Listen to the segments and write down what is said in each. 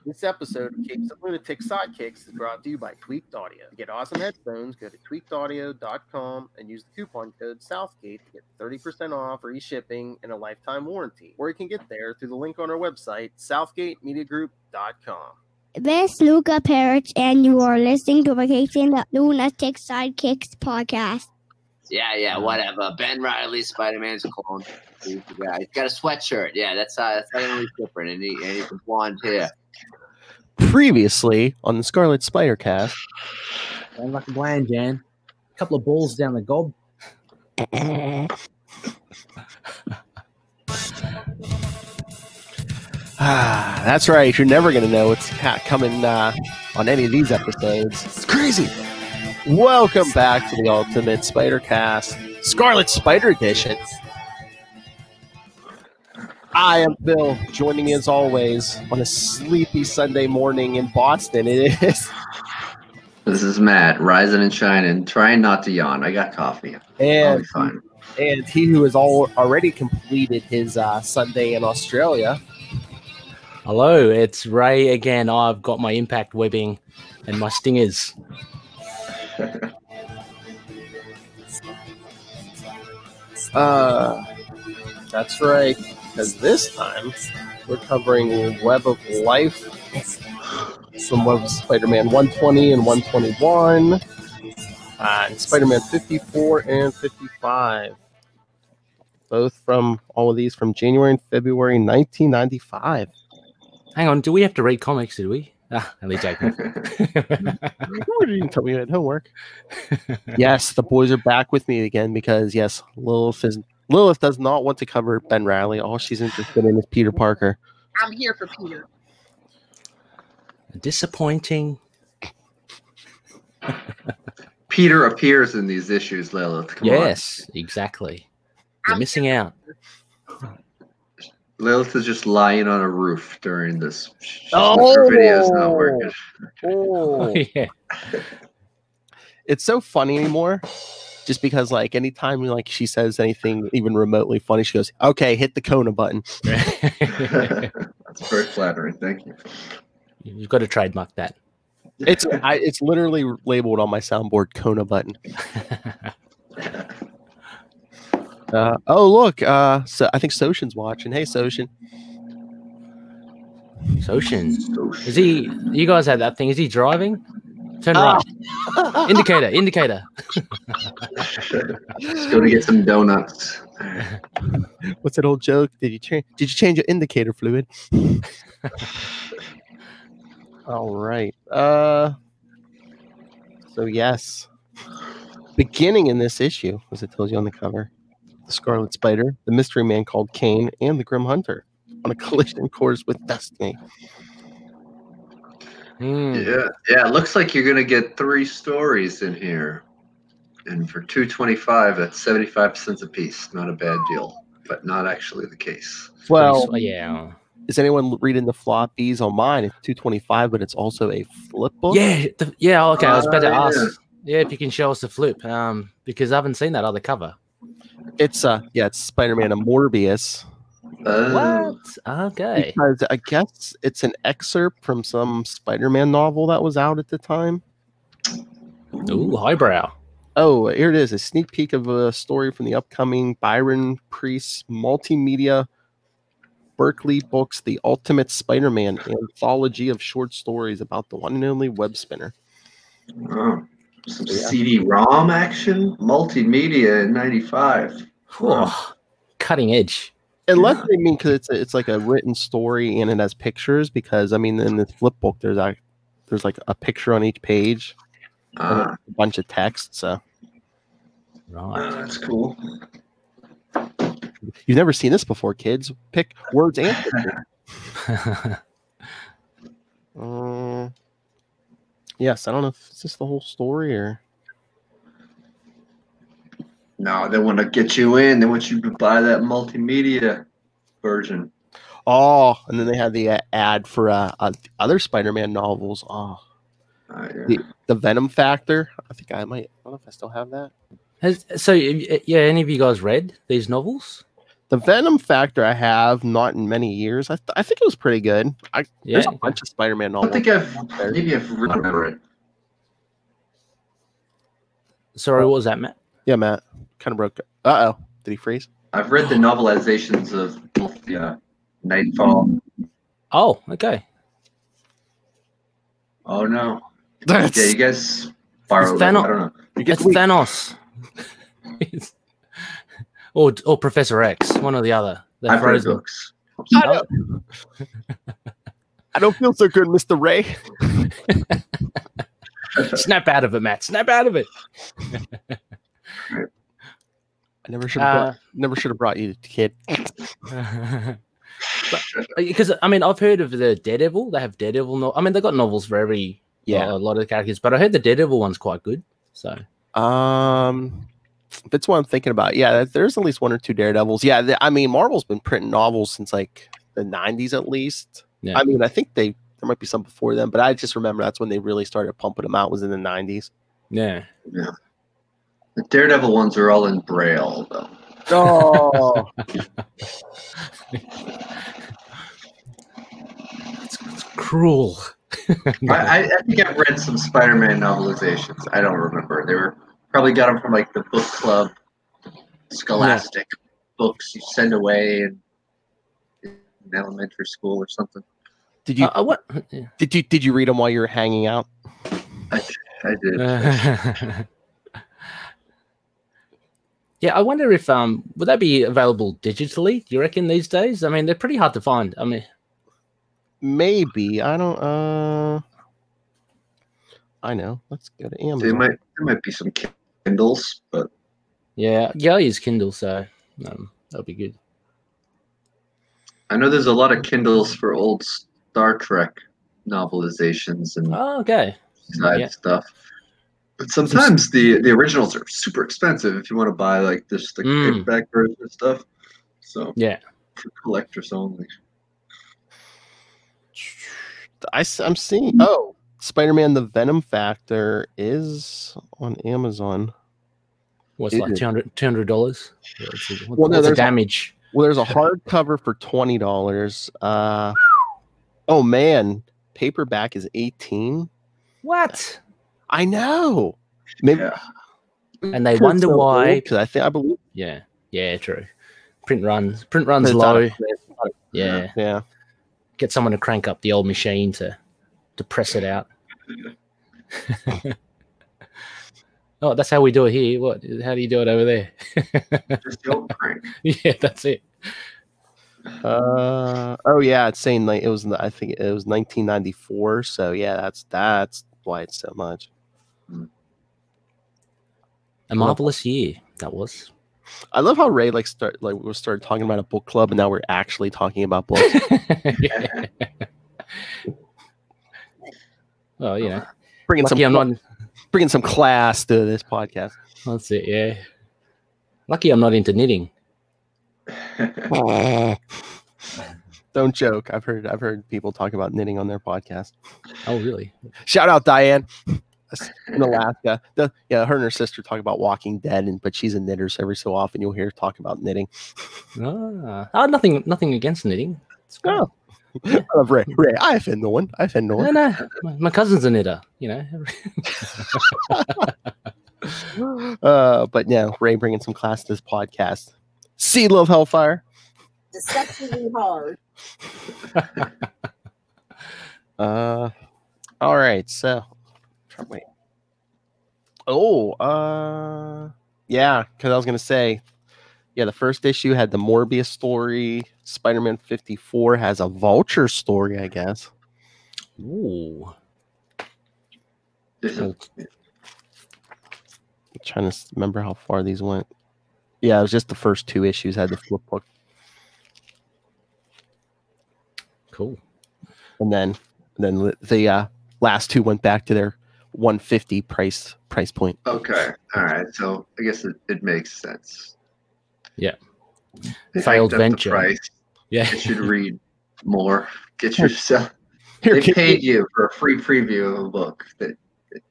This episode of Capes and Lunatics Sidekicks is brought to you by Tweaked Audio. To get awesome headphones, go to tweakedaudio.com and use the coupon code Southgate to get 30% off, free shipping, and a lifetime warranty. Or you can get there through the link on our website, southgatemediagroup.com. This is Phil Perich, and you are listening to Vacation the Lunatics Sidekicks Podcast. Yeah, whatever. Ben Riley, Spider-Man's clone. He's got a sweatshirt. Yeah, that's Emily different, and he's blonde hair. Previously on the Scarlet Spider cast. Sound like a bland, Jan. A couple of balls down the gob. That's right. You're never going to know what's coming on any of these episodes. It's crazy. Welcome back to the Ultimate Spider Cast, Scarlet Spider Edition. I am Bill, joining as always on a sleepy Sunday morning in Boston. It is. This is Matt, rising and shining, trying not to yawn. I got coffee. I'll be fine. And he who has already completed his Sunday in Australia. Hello, it's Ray again. I've got my impact webbing and my stingers. That's right. Because this time we're covering Web of Life from Web of Spider-Man 120 and 121, and Spider-Man 54 and 55. Both from all of these from January and February 1995. Hang on, do we have to read comics? Did we? Only joking. You didn't tell me you had homework. Yes, the boys are back with me again because yes, Lilith does not want to cover Ben Riley. All she's interested in is Peter Parker. I'm here for Peter. Disappointing. Peter appears in these issues, Lilith. Come yes, on. Exactly. You're missing out. Lilith is just lying on a roof during this. Her video's not working. Oh, yeah. It's so funny anymore. Just because, like, anytime like she says anything even remotely funny, she goes, "Okay, hit the Kona button." That's very flattering. Thank you. You've got to trademark that. It's literally labeled on my soundboard Kona button. Oh look, so I think Soshin's watching. Hey, Soshin. Soshin. Is he? You guys had that thing. Is he driving? Turn right. Indicator. Let's go to get some donuts. What's that old joke? Did you change your indicator fluid? All right. So yes, beginning in this issue, as it tells you on the cover, the Scarlet Spider, the mystery man called Kane, and the Grim Hunter on a collision course with Destiny. Yeah. It looks like you're gonna get 3 stories in here, and for $2.25, that's 75 cents a piece. Not a bad deal, but not actually the case. Well, yeah. Is anyone reading the floppies on mine? It's $2.25, but it's also a flip book. Yeah. Okay, I was about to ask. Yeah, if you can show us the flip, because I haven't seen that other cover. It's it's Spider-Man and Morbius. What? Okay. Because I guess it's an excerpt from some Spider-Man novel that was out at the time. Ooh, highbrow. Oh, here it is. A sneak peek of a story from the upcoming Byron Priest multimedia Berkeley Books, The Ultimate Spider-Man anthology of short stories about the one and only web spinner. Oh, some CD-ROM action? Multimedia in 95. Oh, cutting edge. Unless they mean because it's like a written story and it has pictures. Because I mean, in the flip book, there's like a picture on each page, and a bunch of text. So, right, that's cool. You've never seen this before, kids. Pick words and pictures. Yes, I don't know if it's just the whole story or. No, they want to get you in. They want you to buy that multimedia version. Oh, and then they had the ad for other Spider-Man novels. Oh, yeah. the Venom Factor. I think I don't know if I still have that. Any of you guys read these novels? The Venom Factor I have not in many years. I think it was pretty good. There's a bunch of Spider-Man novels. I think I've remember it. Sorry, what was that, Matt? Yeah, Matt. Kind of broke. Uh-oh. Did he freeze? I've read the novelizations of both the Nightfall. Oh, okay. Oh no. Yeah, you guys borrowed it. I don't know. It's Thanos. or Professor X, one or the other. They're I've read frozen. books. I don't feel so good, Mr. Ray. Snap out of it, Matt. Snap out of it. I never should have brought you, kid. Because I mean, I've heard of the Daredevil. They have Daredevil. I mean, they got novels for every a lot of the characters, but I heard the Daredevil one's quite good. So, that's what I'm thinking about. Yeah, there's at least one or two Daredevils. Yeah, I mean, Marvel's been printing novels since like the 90s at least. Yeah. I mean, I think there might be some before them, but I just remember that's when they really started pumping them out, was in the 90s. Yeah. Yeah. The Daredevil ones are all in Braille, though. Oh. It's cruel. I think I've read some Spider-Man novelizations. I don't remember. They were probably got them from like the book club, Scholastic books you send away in elementary school or something. Did you Did you read them while you were hanging out? I did. Yeah, I wonder if would that be available digitally? Do you reckon these days? I mean, they're pretty hard to find. I mean, maybe. I don't. I know. Let's go to Amazon. There might be some Kindles, but yeah, I use Kindle, so that'll be good. I know there's a lot of Kindles for old Star Trek novelizations and stuff. But sometimes the originals are super expensive if you want to buy like the paperback version of stuff. So yeah, for collectors only. I'm seeing. Oh, Spider-Man: The Venom Factor is on Amazon. What's like $200? Well, no, there's damage. There's a hardcover for $20. Oh man, paperback is $18. What? I know. Maybe, and they wonder why. Because I believe. Yeah, true. Print runs low. Yeah. Get someone to crank up the old machine to press it out. Oh, that's how we do it here. What? How do you do it over there? Just the old crank. Yeah, that's it. Oh yeah, it's saying like I think it was 1994. So yeah, that's why it's so much. A marvelous year that was. I love how Ray we started talking about a book club, and now we're actually talking about books. Well, you know, bringing some class to this podcast. That's it. Yeah. Lucky I'm not into knitting. Don't joke. I've heard people talk about knitting on their podcast. Oh, really? Shout out Diane in Alaska. Her and her sister talk about Walking Dead, but she's a knitter, so every so often you'll hear her talk about knitting. Nothing against knitting. It's great. Oh. Yeah. I love Ray. I offend no one. No. My cousin's a knitter, you know. But yeah, Ray bringing some class to this podcast. Seed Love Hellfire. Deceptively hard. All right, so wait. Yeah, because I was gonna say, yeah, the first issue had the Morbius story. Spider-Man 54 has a Vulture story, I guess. Ooh. I'm trying to remember how far these went. Yeah, it was just the first two issues had the flip book. Cool. And then the last two went back to their $150 price point. Okay. All right. So I guess it makes sense. Yeah. They Failed hiked up venture. the price. Yeah. You should read more. Get yourself. They paid you for a free preview of a book that they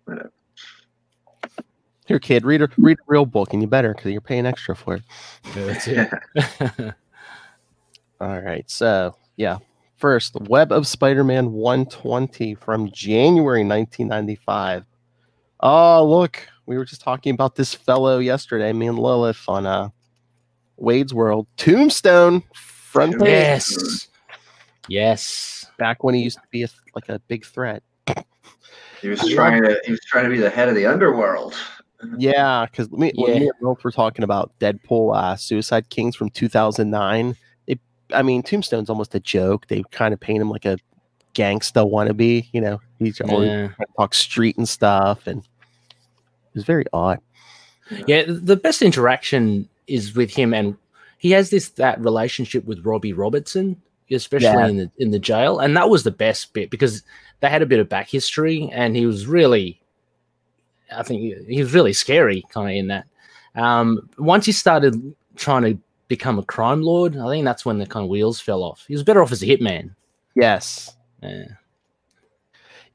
whatever. Here, kid, read a real book, and you better because you're paying extra for it. That's it. All right, so yeah. First, Web of Spider-Man 120 from January 1995. Oh, look, we were just talking about this fellow yesterday, me and Lilith on Wade's World. Tombstone, front page. Yes. Back when he used to be like a big threat. He was trying to be the head of the underworld. Yeah, because when me and Lilith were talking about Deadpool Suicide Kings from 2009, Tombstone's almost a joke. They kind of paint him like a gangsta wannabe, you know. He's always trying to talk street and stuff, and it's very odd. Yeah, the best interaction is with him, and he has that relationship with Robbie Robertson, especially in the jail, and that was the best bit because they had a bit of back history, and he was really, I think he was really scary kind of in that. Once he started trying to become a crime lord, I think that's when the kind of wheels fell off. He was better off as a hitman. Yes.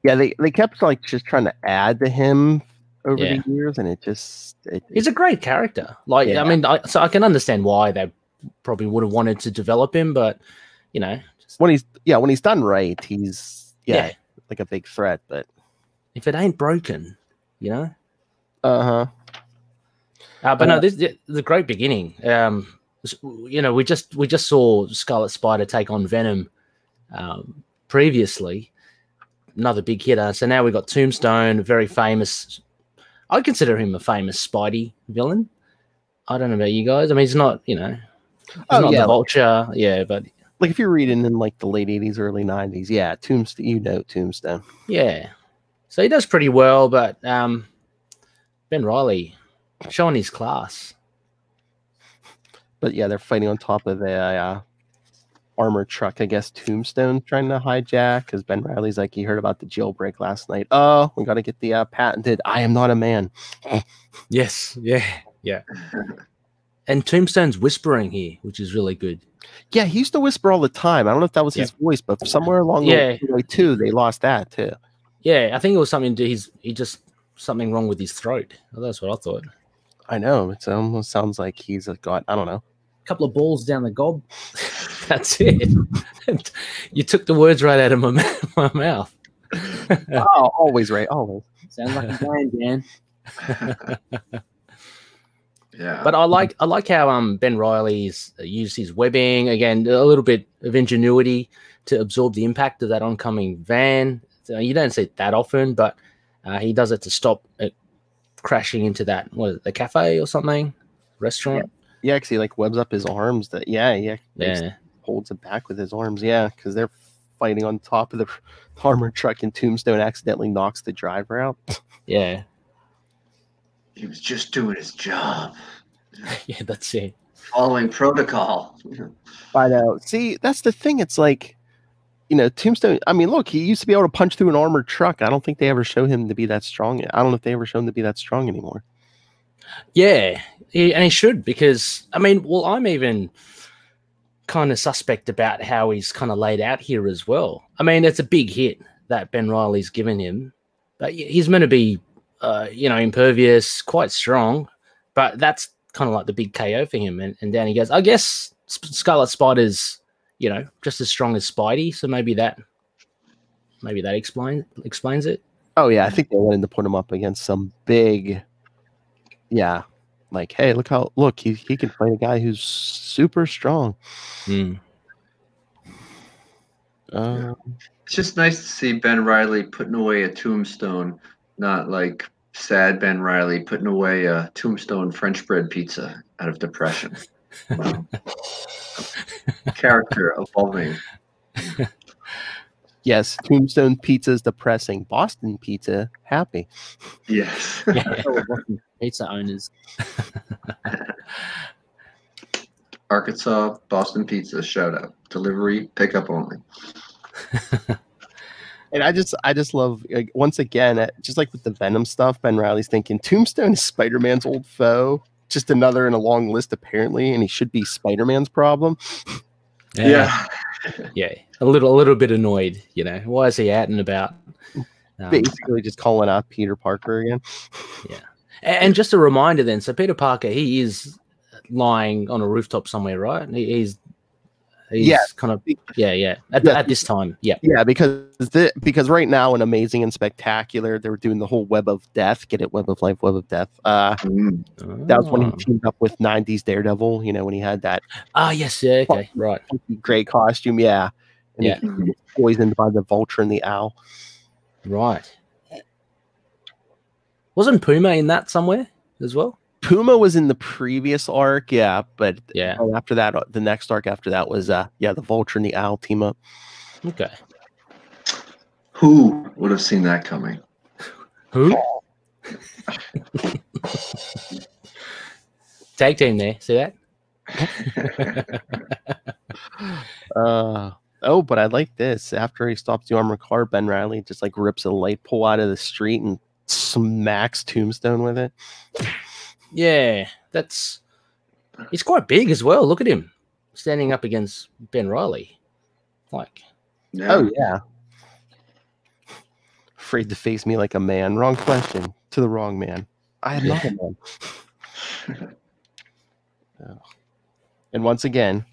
Yeah, they kept like just trying to add to him over the years, and he's a great character. Like, I mean, so I can understand why they probably would have wanted to develop him, but you know, when he's done right, he's like a big threat. But if it ain't broken, you know. But no, this is a great beginning. You know, we just saw Scarlet Spider take on Venom previously, another big hitter. So now we've got Tombstone, very famous. I consider him a famous Spidey villain. I don't know about you guys. I mean, he's not, you know, he's not the Vulture, but like if you're reading in like the late 80s, early 90s, Tombstone, you know Tombstone. Yeah, so he does pretty well, but Ben Reilly showing his class. But yeah, they're fighting on top of a armored truck. I guess Tombstone trying to hijack because Ben Reilly's like, he heard about the jailbreak last night. Oh, we got to get the patented "I am not a man." Yes, yeah. And Tombstone's whispering here, which is really good. Yeah, he used to whisper all the time. I don't know if that was his voice, but somewhere along the way too, they lost that too. Yeah, I think it was something to he just something wrong with his throat. Well, that's what I thought. I know. It almost sounds like he's got, I don't know, a couple of balls down the gob. That's it. You took the words right out of my mouth. Oh, always right. Always. Sounds like a plan, Dan. Yeah. But I like how Ben Reilly's used his webbing, again, a little bit of ingenuity to absorb the impact of that oncoming van. So you don't see it that often, but he does it to stop it crashing into that, the cafe or something, restaurant. Yeah, because he like webs up his arms. Holds it back with his arms. Yeah, because they're fighting on top of the armored truck, and Tombstone accidentally knocks the driver out. Yeah. He was just doing his job. Yeah, that's it. Following protocol. I know. See, that's the thing. It's like, you know, Tombstone, I mean, look, he used to be able to punch through an armored truck. I don't think they ever show him to be that strong. I don't know if they ever show him to be that strong anymore. Yeah, and he should, because, I mean, well, I'm even kind of suspect about how he's kind of laid out here as well. I mean, it's a big hit that Ben Reilly's given him, but he's meant to be, impervious, quite strong, but that's kind of like the big KO for him. And down he goes. I guess Scarlet Spider's, just as strong as Spidey, so maybe that explains it. Oh yeah, I think they wanted to put him up against some big, like, hey, look, he can fight a guy who's super strong. It's just nice to see Ben Reilly putting away a Tombstone, not like sad Ben Reilly putting away a Tombstone French bread pizza out of depression. Character evolving. Yes, Tombstone pizza is depressing. Boston pizza, happy. Yes. Pizza owners. Arkansas, Boston pizza, shout out. Delivery, pickup only. And I just love, like, once again, just like with the Venom stuff, Ben Reilly's thinking Tombstone is Spider-Man's old foe. Just another in a long list, apparently, and he should be Spider-Man's problem. Yeah. Yeah. A little bit annoyed, Why is he out and about? Basically just calling out Peter Parker again. Yeah. And just a reminder then, so Peter Parker, he is lying on a rooftop somewhere, right? He's kind of at this time. Yeah, because right now in Amazing and Spectacular, they were doing the whole Web of Death. Get it? Web of Life, Web of Death. That was when he teamed up with 90s Daredevil, when he had that yes, yeah, okay, right. Gray costume, and he was poisoned by the Vulture and the Owl. Right. Wasn't Puma in that somewhere as well? Puma was in the previous arc, but after that, the next arc after that was the Vulture and the Owl team up. Okay. Who would have seen that coming? Who? Tag team there. See that? But I like this. After he stops the armored car, Ben Reilly just like rips a light pole out of the street and smacks Tombstone with it. Yeah, he's quite big as well. Look at him standing up against Ben Reilly. Afraid to face me like a man. Wrong question to the wrong man. I am not a man. And once again,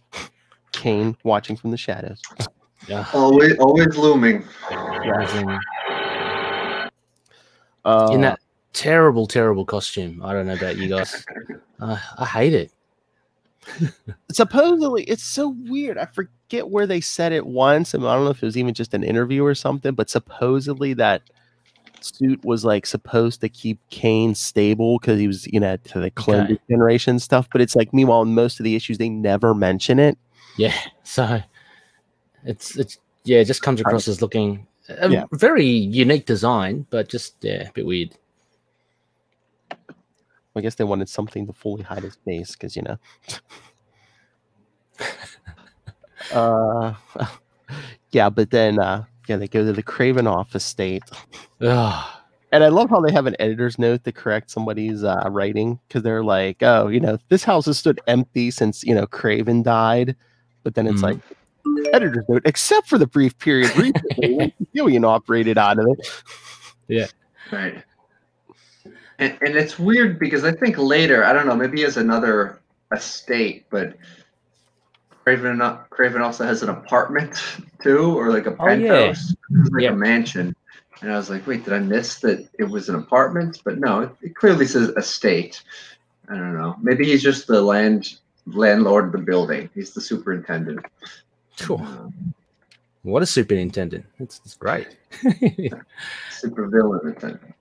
Kane watching from the shadows. Yeah. Always looming. In that terrible costume. I don't know about you guys. I hate it. Supposedly, it's so weird. I forget where they said it once. I don't know if it was even just an interview or something, but supposedly that suit was like supposed to keep Kane stable because he was, to the clone generation stuff. But it's like, meanwhile, in most of the issues, they never mention it. Yeah. So it just comes across as looking a very unique design, but just a bit weird. I guess they wanted something to fully hide his face because, but then, they go to the Kravinoff estate. And I love how they have an editor's note to correct somebody's writing because they're like, this house has stood empty since, Craven died. But then it's like, editor's note, except for the brief period recently when Julian operated out of it. Yeah. Right. And it's weird because I think later, I don't know, maybe he has another estate, but Craven also has an apartment too, or like a penthouse, a mansion. And I was like, wait, did I miss that it was an apartment? But no, it clearly says estate. I don't know. Maybe he's just the landlord of the building. He's the superintendent. Cool. What a superintendent. It's great. Super villain attendant.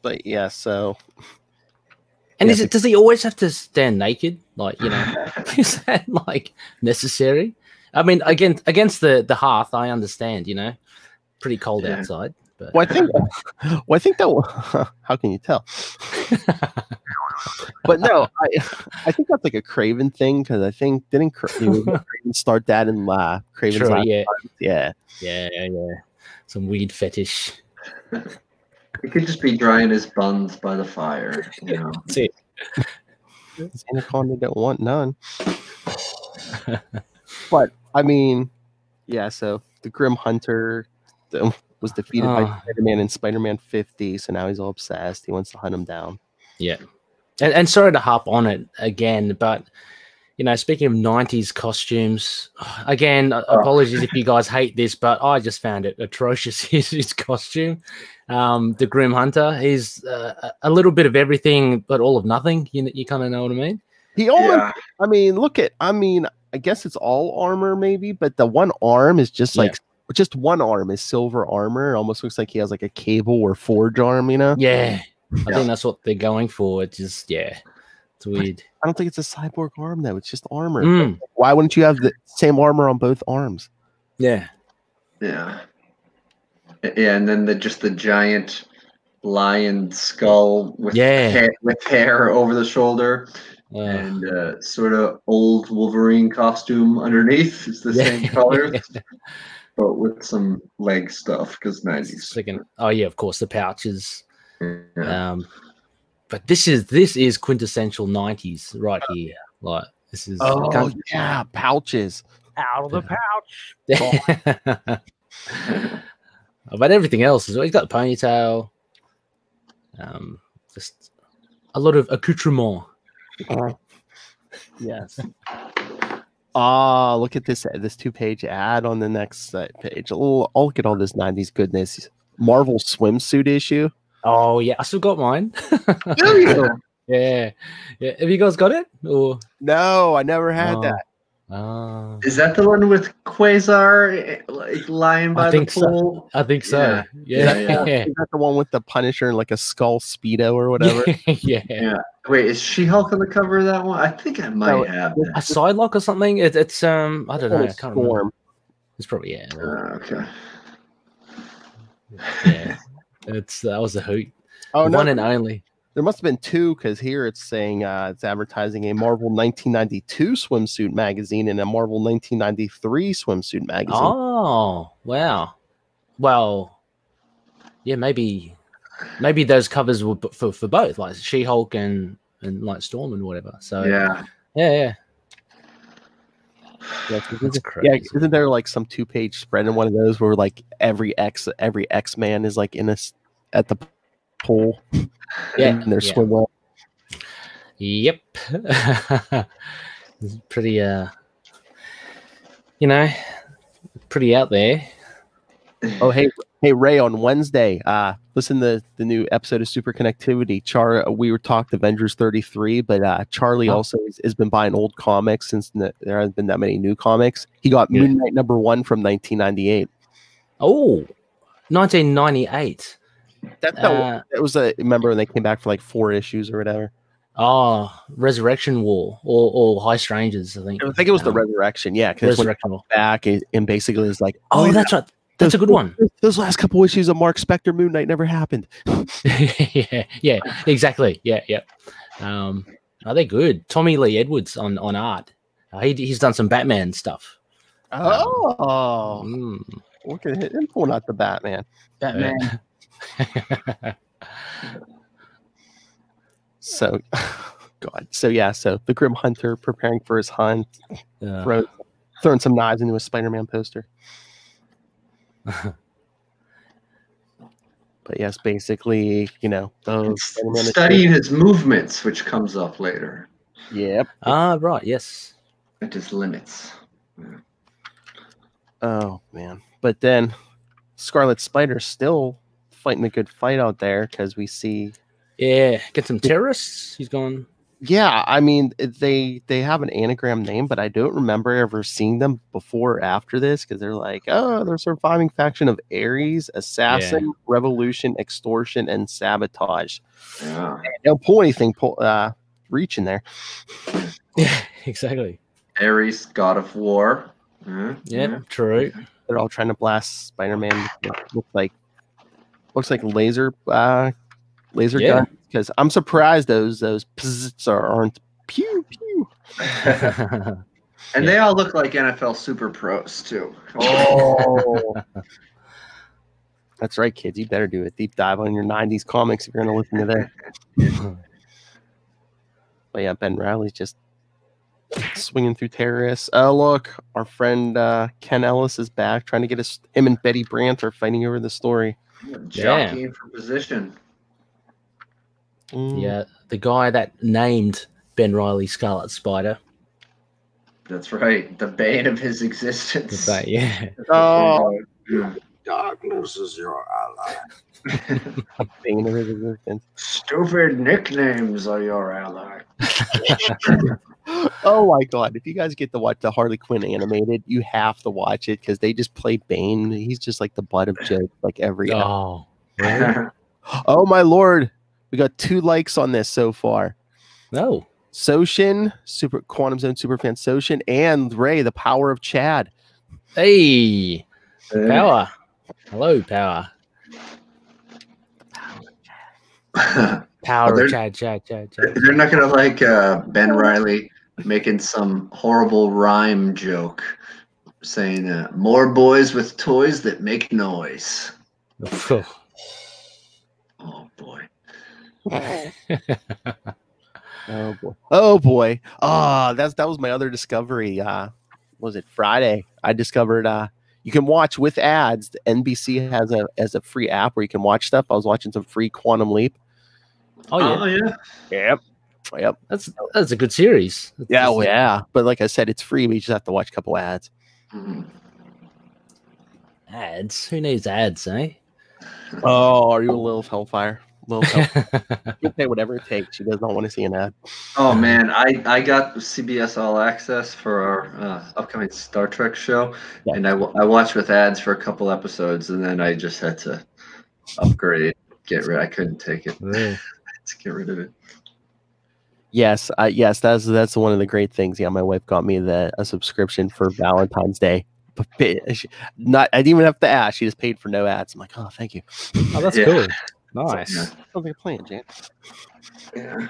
But yeah, so and does he always have to stand naked? Is that necessary? I mean, against the hearth, I understand. Pretty cold outside. But I think that. How can you tell? But no, I think that's like a Craven thing because I think didn't Craven start that in Craven's last time? Yeah. Some weed fetish. He could just be drying his buns by the fire. That's it. Anaconda don't want none. But I mean, so the Grim Hunter was defeated by Spider-Man in Spider-Man 50, so now he's all obsessed. He wants to hunt him down. Yeah. And sorry to hop on it again, but speaking of 90s costumes, again, apologies if you guys hate this, but I just found it atrocious. His costume, the Grim Hunter, he's a little bit of everything, but all of nothing. You kind of know what I mean? He almost, I guess it's all armor maybe, but the one arm is just just one arm is silver armor. It almost looks like he has like a cable or forge arm, Yeah. I think that's what they're going for. It's just, it's weird. I don't think it's a cyborg arm, though. It's just armor. Why wouldn't you have the same armor on both arms? Yeah. Yeah. Yeah, and then the giant lion skull with hair over the shoulder and sort of old Wolverine costume underneath. It's the same color, but with some leg stuff because 90s. Of course, the pouches. But this is quintessential 90s right here. This is pouches out of the pouch. But everything else he's got a ponytail. Just a lot of accoutrement. Yes. Ah, look at this 2-page ad on the next page. Oh, look at all this 90s goodness. Marvel swimsuit issue. Oh yeah, I still got mine. Do you? Yeah. Have you guys got it? Or No, I never had that. Is that the one with Quasar like lying by the pool? I think so. Yeah. Is that the one with the Punisher and like a skull Speedo or whatever? Yeah. Wait, is She-Hulk on the cover of that one? I think I might have that. A Sidelock or something. It's I don't know. I can't remember. It's probably okay. Yeah. That was a hoot. Oh, no. One and only. There must have been two, because here it's saying it's advertising a Marvel 1992 swimsuit magazine and a Marvel 1993 swimsuit magazine. Oh, wow. Well, yeah, maybe those covers were for both, like She-Hulk and like Storm and whatever. So yeah. Isn't there like some 2-page spread in one of those where like every X-Man is like at the pool? Yeah, in their swimwear. Yep. It's pretty pretty out there. Oh, hey Ray, on Wednesday, listen to the new episode of Super Connectivity. We were talked Avengers 33, but Charlie also has been buying old comics since there hasn't been that many new comics. He got Moon Knight #1 from 1998. Oh, 1998. It was remember when they came back for like 4 issues or whatever. Oh, Resurrection War or High Strangers, I think. I think it was the Resurrection, yeah. Because Resurrection War back and basically it's like, that's right. That's a good one. Those last couple issues of Mark Spector Moon Knight never happened. yeah, exactly. Yeah. Are they good? Tommy Lee Edwards on art. He's done some Batman stuff. Look at him pulling out the Batman. So, God. So the Grim Hunter preparing for his hunt, throwing some knives into a Spider-Man poster. But yes, basically, studying his movements, which comes up later. Yep. Right. Yes. At his limits. Yeah. Oh man! But then, Scarlet Spider still fighting a good fight out there, because we see, get some terrorists. He's gone. Yeah, I mean they have an anagram name, but I don't remember ever seeing them before or after this, because they're like, they're surviving faction of Ares, Assassin, Revolution, Extortion, and Sabotage. Yeah. They don't pull anything. Reach in there. Yeah, exactly. Ares, God of War. True. They're all trying to blast Spider-Man. Looks like laser gun. Because I'm surprised those pzzz aren't pew pew. And they all look like NFL super pros too. Oh, that's right, kids. You better do a deep dive on your '90s comics if you're going to listen to that. But yeah, Ben Riley's just swinging through terrorists. Oh, look, our friend Ken Ellis is back, trying to get him and Betty Brant are fighting over the story. Jockeying for position. Yeah, the guy that named Ben Riley Scarlet Spider. That's right. The bane of his existence. Yeah. Oh, darkness is your ally. Bane of his existence. Stupid nicknames are your ally. Oh my God! If you guys get to watch the Harley Quinn animated, you have to watch it, because they just play Bane. He's just like the butt of jokes, like every. Oh, really? Oh my Lord! We got 2 likes on this so far. No. Soshin, Quantum Zone Superfan Soshin, and Ray, the power of Chad. Hey, Power. Hello, Power. Power of Chad. They're not going to like Ben Riley making some horrible rhyme joke saying, more boys with toys that make noise. Oh, boy. Oh boy. That was my other discovery. Was it Friday? I discovered you can watch with ads. NBC has a free app where you can watch stuff. I was watching some free Quantum Leap. Oh yeah. Oh yeah. Yep. That's a good series. Yeah, well, yeah. But like I said, it's free. We just have to watch a couple ads. Ads? Who needs ads, eh? Oh, are you a little hellfire? You'll pay whatever it takes. She does not want to see an ad. Oh man, I got CBS All Access for our upcoming Star Trek show, and I watched with ads for a couple episodes, and then I just had to upgrade, get rid. I couldn't take it. Really? Let's get rid of it. Yes, that's one of the great things. Yeah, my wife got me a subscription for Valentine's Day. I didn't even have to ask. She just paid for no ads. I'm like, oh, thank you. Oh, that's cool. Nice. Sounds like a plan, Jan. Yeah.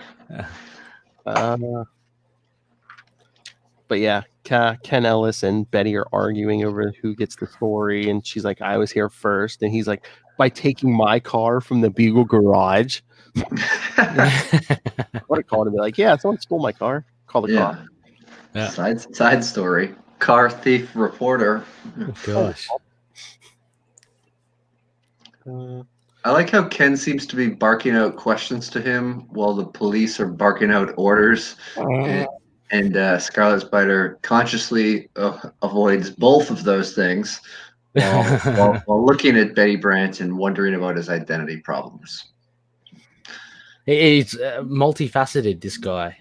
But yeah, Ken Ellis and Betty are arguing over who gets the story, and she's like, "I was here first," and he's like, "By taking my car from the Beagle garage." What a call to be like, "Yeah, someone stole my car. Call the car." Yeah. Side story. Car thief reporter. Oh, gosh. I like how Ken seems to be barking out questions to him while the police are barking out orders. And Scarlet Spider consciously avoids both of those things while looking at Betty Brant and wondering about his identity problems. He's multifaceted, this guy.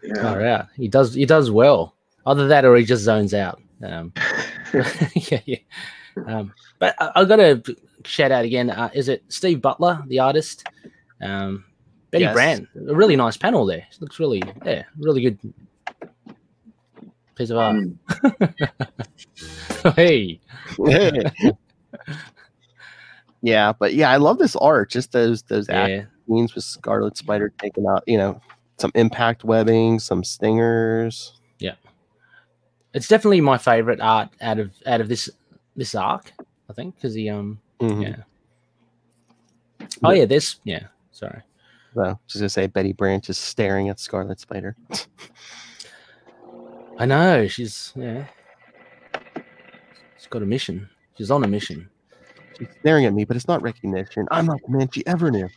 Yeah. He does well. Either that or he just zones out. Yeah. But I've got to shout out again. Is it Steve Butler, the artist? Betty Brant. A really nice panel there. It looks really good piece of art. Hey. Yeah, but yeah, I love this art. Just those action scenes with Scarlet Spider taking out, some impact webbing, some stingers. Yeah, it's definitely my favorite art out of this arc, I think, because he sorry. Well, just gonna say Betty Brant just staring at Scarlet Spider. I know she's got a mission. She's on a mission. She's staring at me, but it's not recognition. I'm not the man she ever knew.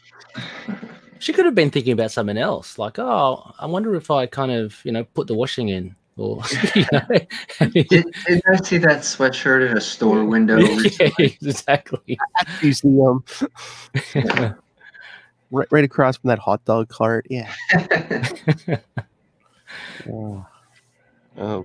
She could have been thinking about something else, like, oh, I wonder if I kind of, put the washing in, or Did I see that sweatshirt in a store window? Yeah, exactly. At the museum, right across from that hot dog cart. Yeah.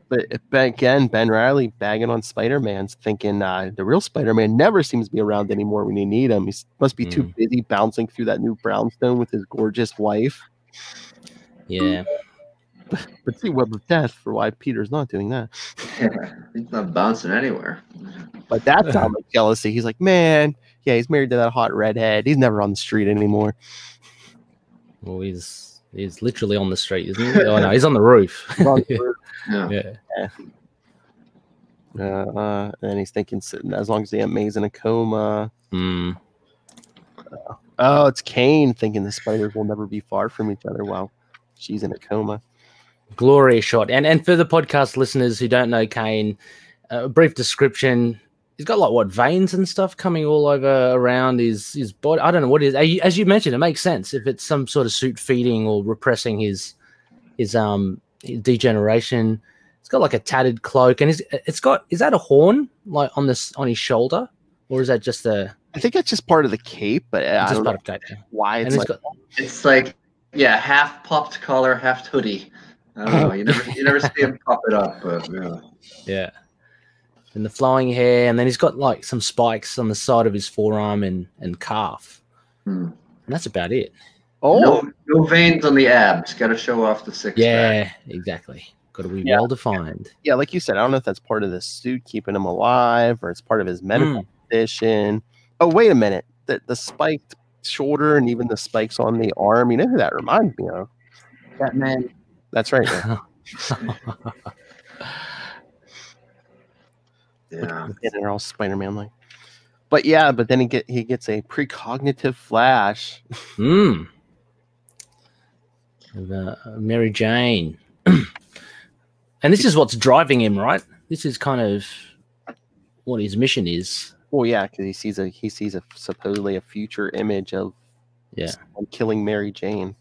But again, Ben Reilly bagging on Spider-Man's, thinking the real Spider-Man never seems to be around anymore when you need him. He must be too busy bouncing through that new brownstone with his gorgeous wife. Yeah. But see, Web of Death for why Peter's not doing that. He's not bouncing anywhere. But that's not like jealousy. He's like, man, yeah, he's married to that hot redhead. He's never on the street anymore. Well, he's literally on the street, isn't he? Oh no, he's on the roof. Yeah. And he's thinking, as long as the May's in a coma. Oh, it's Kane thinking the spiders will never be far from each other while she's in a coma. Glorious shot. And for the podcast listeners who don't know Kane, a brief description. He's got veins and stuff coming all over around his body. I don't know what it is. As you mentioned, it makes sense if it's some sort of suit feeding or repressing his degeneration. It's got a tattered cloak, and is that a horn on his shoulder, or is that just I think that's just part of the cape, but I don't know why it's half popped collar, half hoodie. I don't know. You never see him pop it up, but yeah. And the flowing hair, and then he's got some spikes on the side of his forearm and calf. And that's about it. Oh, no veins on the abs. Got to show off the six-pack. Yeah, exactly. Got to be well defined. Yeah, like you said, I don't know if that's part of the suit keeping him alive or it's part of his medical condition. Oh, wait a minute. The spiked shoulder and even the spikes on the arm. You know who that reminds me of? Batman. That's right. Yeah, they're all Spider-Man like. But yeah, but then he gets a precognitive flash. Mary Jane, and this is what's driving him, right? This is kind of what his mission is. Well, yeah, because he sees a supposedly a future image of Yeah. On killing Mary Jane.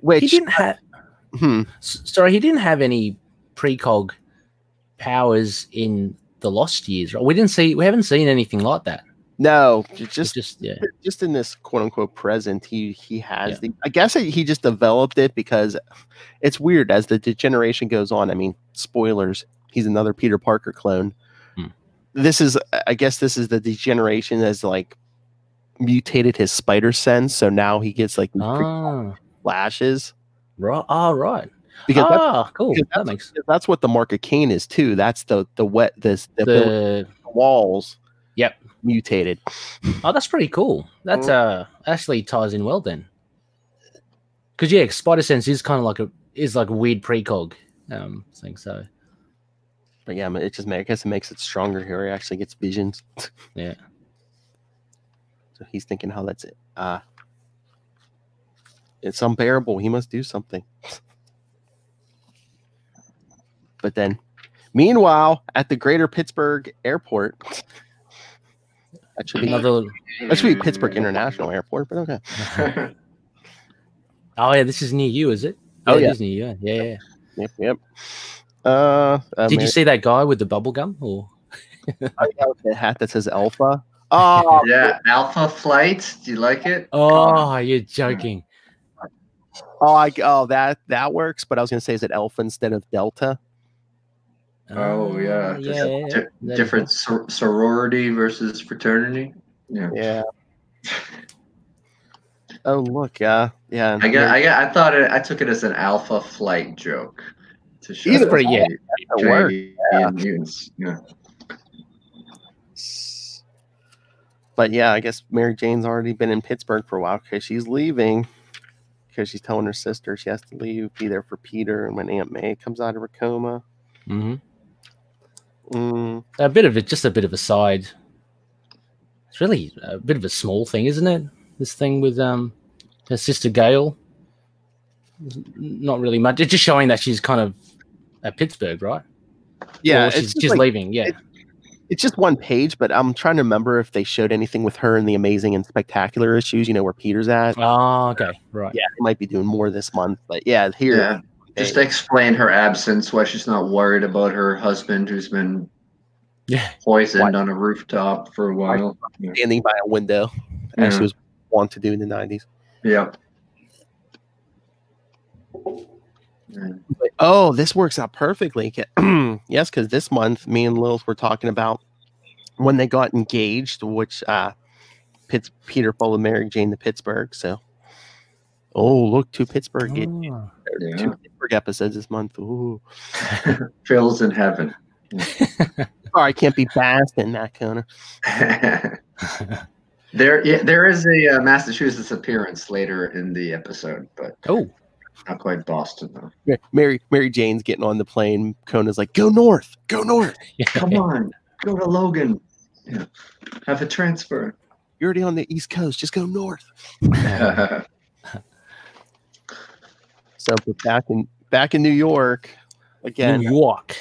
Which he didn't have. Sorry, he didn't have any precog powers in the Lost Years, right? We haven't seen anything like that. No, just in this quote unquote present, he has the. I guess he just developed it because it's weird as the degeneration goes on. I mean, spoilers. He's another Peter Parker clone. I guess this is the degeneration as like mutated his spider sense, so now he gets like flashes. Right. Oh, right. Because cool. That's what the Mark of Cain is too. That's the walls. Yep. Mutated. Oh, that's pretty cool. That's actually ties in well then. Because spider sense is kind of like a weird precog thing. So. But yeah, I guess it makes it stronger here. He actually gets visions. Yeah. So he's thinking how that's it. It's unbearable. He must do something. But then, meanwhile, at the Greater Pittsburgh Airport, that should be Pittsburgh International Airport, but okay. Oh yeah, this is near you, is it? Oh yeah, it is near you. Yeah. Yep. Did you see that guy with the bubble gum? Or with the hat that says Alpha? Oh yeah, Alpha Flight. Do you like it? Oh, you're joking. That works. But I was gonna say, is it Alpha instead of Delta? Oh yeah, different sorority versus fraternity. Yeah. Oh look, yeah. I took it as an Alpha Flight joke to show. That's pretty work. Yeah. But yeah, I guess Mary Jane's already been in Pittsburgh for a while because she's leaving. Because she's telling her sister she has to leave, be there for Peter, and when Aunt May comes out of her coma. A bit of a side. It's really a bit of a small thing, isn't it? This thing with her sister Gail. Not really much. It's just showing that she's kind of at Pittsburgh, right? Yeah, she's leaving. Yeah, it's just one page, but I'm trying to remember if they showed anything with her in the Amazing and Spectacular issues. You know where Peter's at. Oh, okay, right. Yeah, they might be doing more this month, but yeah, here. Yeah. Just to explain her absence, why she's not worried about her husband who's been poisoned on a rooftop for a while. Standing by a window, as she was wont to do in the 90s. Yeah. Oh, this works out perfectly. Yes, because this month, me and Lilith were talking about when they got engaged, which Peter followed Mary Jane to Pittsburgh. So, look, two Pittsburgh episodes this month. Ooh. Phil's in heaven. Sorry, I can't be fast in that Kona. There is a Massachusetts appearance later in the episode, but not quite Boston though. Mary Jane's getting on the plane. Kona's like, "Go north, go north. Come on, go to Logan. Yeah. Have a transfer. You're already on the East Coast. Just go north." So back in New York again. New York.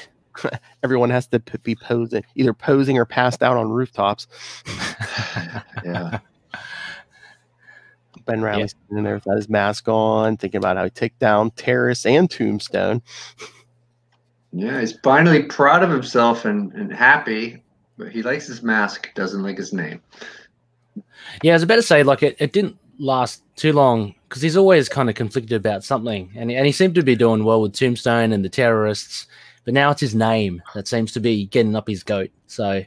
Everyone has to be either posing or passed out on rooftops. Yeah. Ben Riley's sitting there without his mask on, thinking about how he took down Terrace and Tombstone. Yeah, he's finally proud of himself and happy, but he likes his mask, doesn't like his name. Yeah, I was about to say, like, it didn't last too long because he's always kind of conflicted about something, and he seemed to be doing well with Tombstone and the terrorists, but now it's his name that seems to be getting up his goat. So,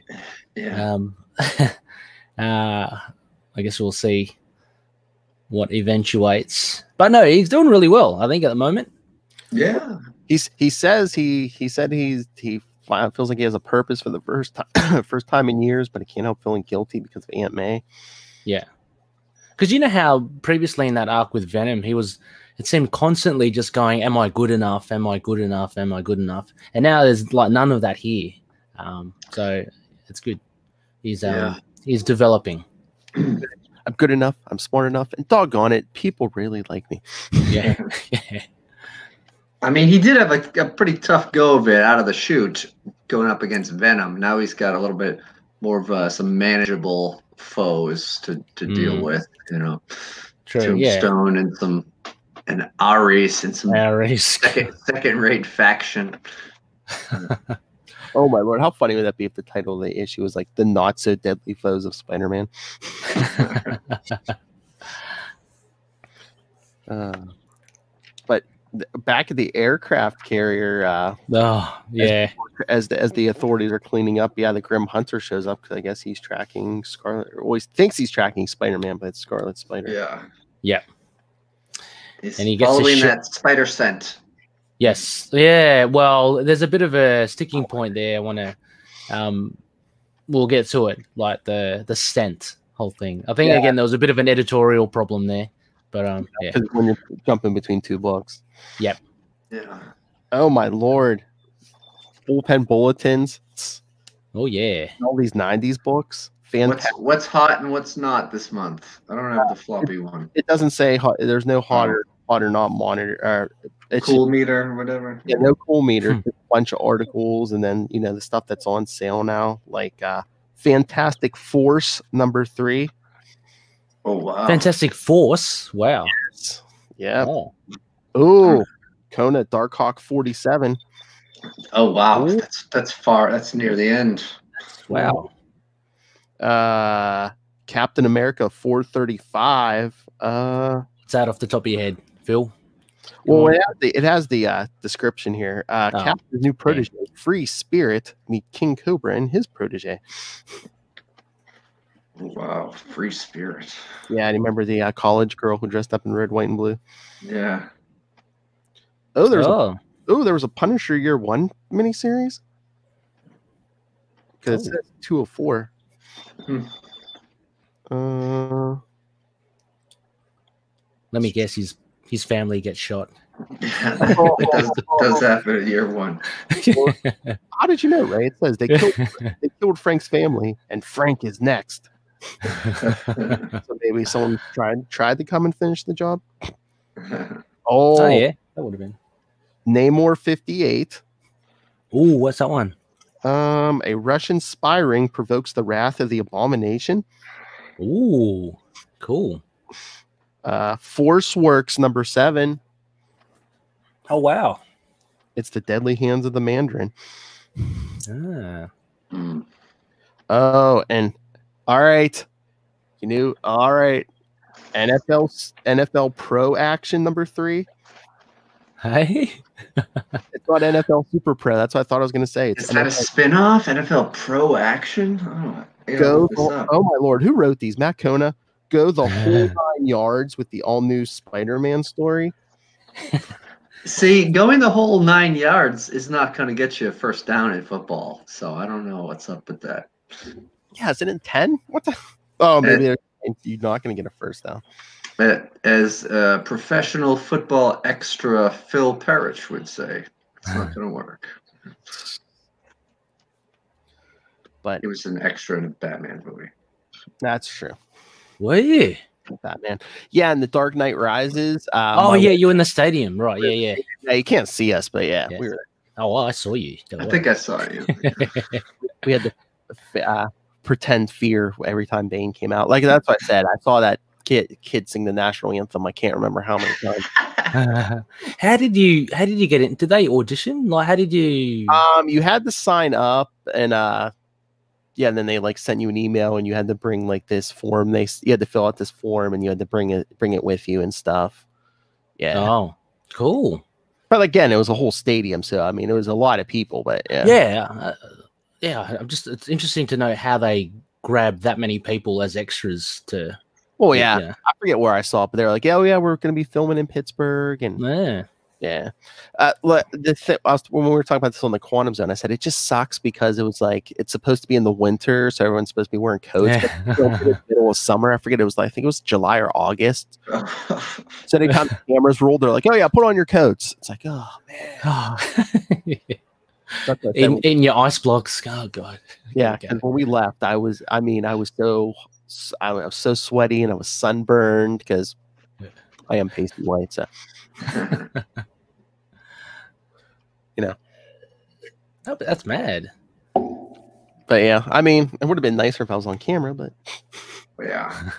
I guess we'll see what eventuates. But no, he's doing really well, I think, at the moment. Yeah. He said he feels like he has a purpose for the first time in years, but he can't help feeling guilty because of Aunt May. Yeah. Because you know how previously in that arc with Venom, it seemed constantly just going, am I good enough? Am I good enough? Am I good enough? And now there's like none of that here. So it's good. He's developing. I'm good enough. I'm smart enough. And doggone it, people really like me. Yeah. I mean, he did have a pretty tough go of it out of the chute going up against Venom. Now he's got a little bit more of some manageable foes to deal with. You know, True, Tombstone and Ares and some second-rate faction. Oh my lord, how funny would that be if the title of the issue was like "The Not So Deadly Foes of Spider-Man"? But back at the aircraft carrier, as the authorities are cleaning up, the Grim Hunter shows up because I guess he's tracking Scarlet. Or always thinks he's tracking Spider-Man, but it's Scarlet Spider. Yeah. Yep. And he gets following that spider scent. Yes. Yeah. Well, there's a bit of a sticking point there. I want to. We'll get to it, like the scent whole thing. I think again there was a bit of an editorial problem there, but because when you're jumping between two books. Yep. Yeah. Oh my lord. Bullpen bulletins. Oh yeah. All these 90s books. Fantastic. What's hot and what's not this month? I don't have the floppy one. It doesn't say hot. There's no hot or not monitor. It's cool meter or whatever. Yeah, no cool meter. Just a bunch of articles, and then the stuff that's on sale now, like Fantastic Force #3. Oh wow! Fantastic Force. Wow. Yes. Yeah. Oh, Kona Darkhawk 47. Oh wow, that's far. That's near the end. Wow. Captain America 435. It's out off the top of your head, Phil. Well, it has the description here. Captain's new protege, Free Spirit, meet King Cobra and his protege. Wow, Free Spirit. Yeah, I remember the college girl who dressed up in red, white, and blue. Yeah. Oh, there was a Punisher Year 1 miniseries. Because it says 204. Let me guess, his family gets shot. It does happen in Year 1. How did you know, Ray? It says they killed Frank's family, and Frank is next. So maybe someone tried to come and finish the job. Oh yeah, that would have been Namor 58. Ooh, what's that one? A Russian spy ring provokes the wrath of the Abomination. Ooh, cool. Force Works #7. Oh wow! It's the Deadly Hands of the Mandarin. Oh, and all right, all right. NFL Pro Action #3. Hey, it's not NFL Super Pro. That's what I thought I was going to say. Is that a spin-off? NFL Pro Action? Oh my lord, who wrote these? Matt Kona. Go the whole 9 yards with the all-new Spider-Man story. See, going the whole 9 yards is not going to get you a first down in football. So I don't know what's up with that. Yeah, is it in 10? What the? Oh, maybe you're not going to get a first down. As professional football extra Phil Perich would say, it's not going to work. But it was an extra in a Batman movie. That's true. Were you? Batman. Yeah, and The Dark Knight Rises. You in the stadium, right? Yeah. Yeah, you can't see us, but yeah. We were there. Oh, well, I saw you. I think I saw you. We had to pretend fear every time Bane came out. Like that's what I said. I saw that kid sing the national anthem. I can't remember how many times. How did you get in? Did they audition? Like, how did you? You had to sign up, and and then they like sent you an email, and you had to bring like this form. You had to fill out this form, and you had to bring it with you and stuff. Yeah. Oh, cool. But again, it was a whole stadium, so I mean, it was a lot of people. But yeah. It's interesting to know how they grabbed that many people as extras to. Well, yeah. I forget where I saw it, but they're like, we're going to be filming in Pittsburgh, and yeah. When we were talking about this on the Quantum Zone, I said it just sucks because it was like it's supposed to be in the winter, so everyone's supposed to be wearing coats. But in the middle of summer, I forget I think it was July or August. So anytime the cameras rolled, they're like, "Oh yeah, put on your coats." It's like, oh man. In your ice blocks. Oh god. Yeah, because when we left, I was so sweaty and I was sunburned because I am pasty white. So, Oh, but that's mad. But yeah, I mean, it would have been nicer if I was on camera, but Yeah.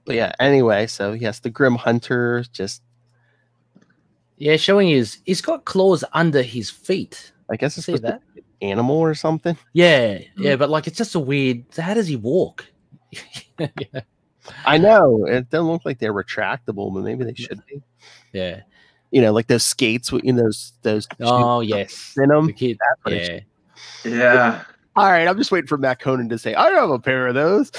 But yeah, anyway, so yes, the Grim Hunter just... Yeah, showing he's got claws under his feet. I guess it's See that? an animal or something. Yeah, but like it's just a weird... So how does he walk? Yeah. I know. It doesn't look like they're retractable, but maybe they should be. Yeah. You know, like those skates with those Oh, yes. in them. The kid. Yeah. Yeah. All right, I'm just waiting for Matt Conan to say, I have a pair of those.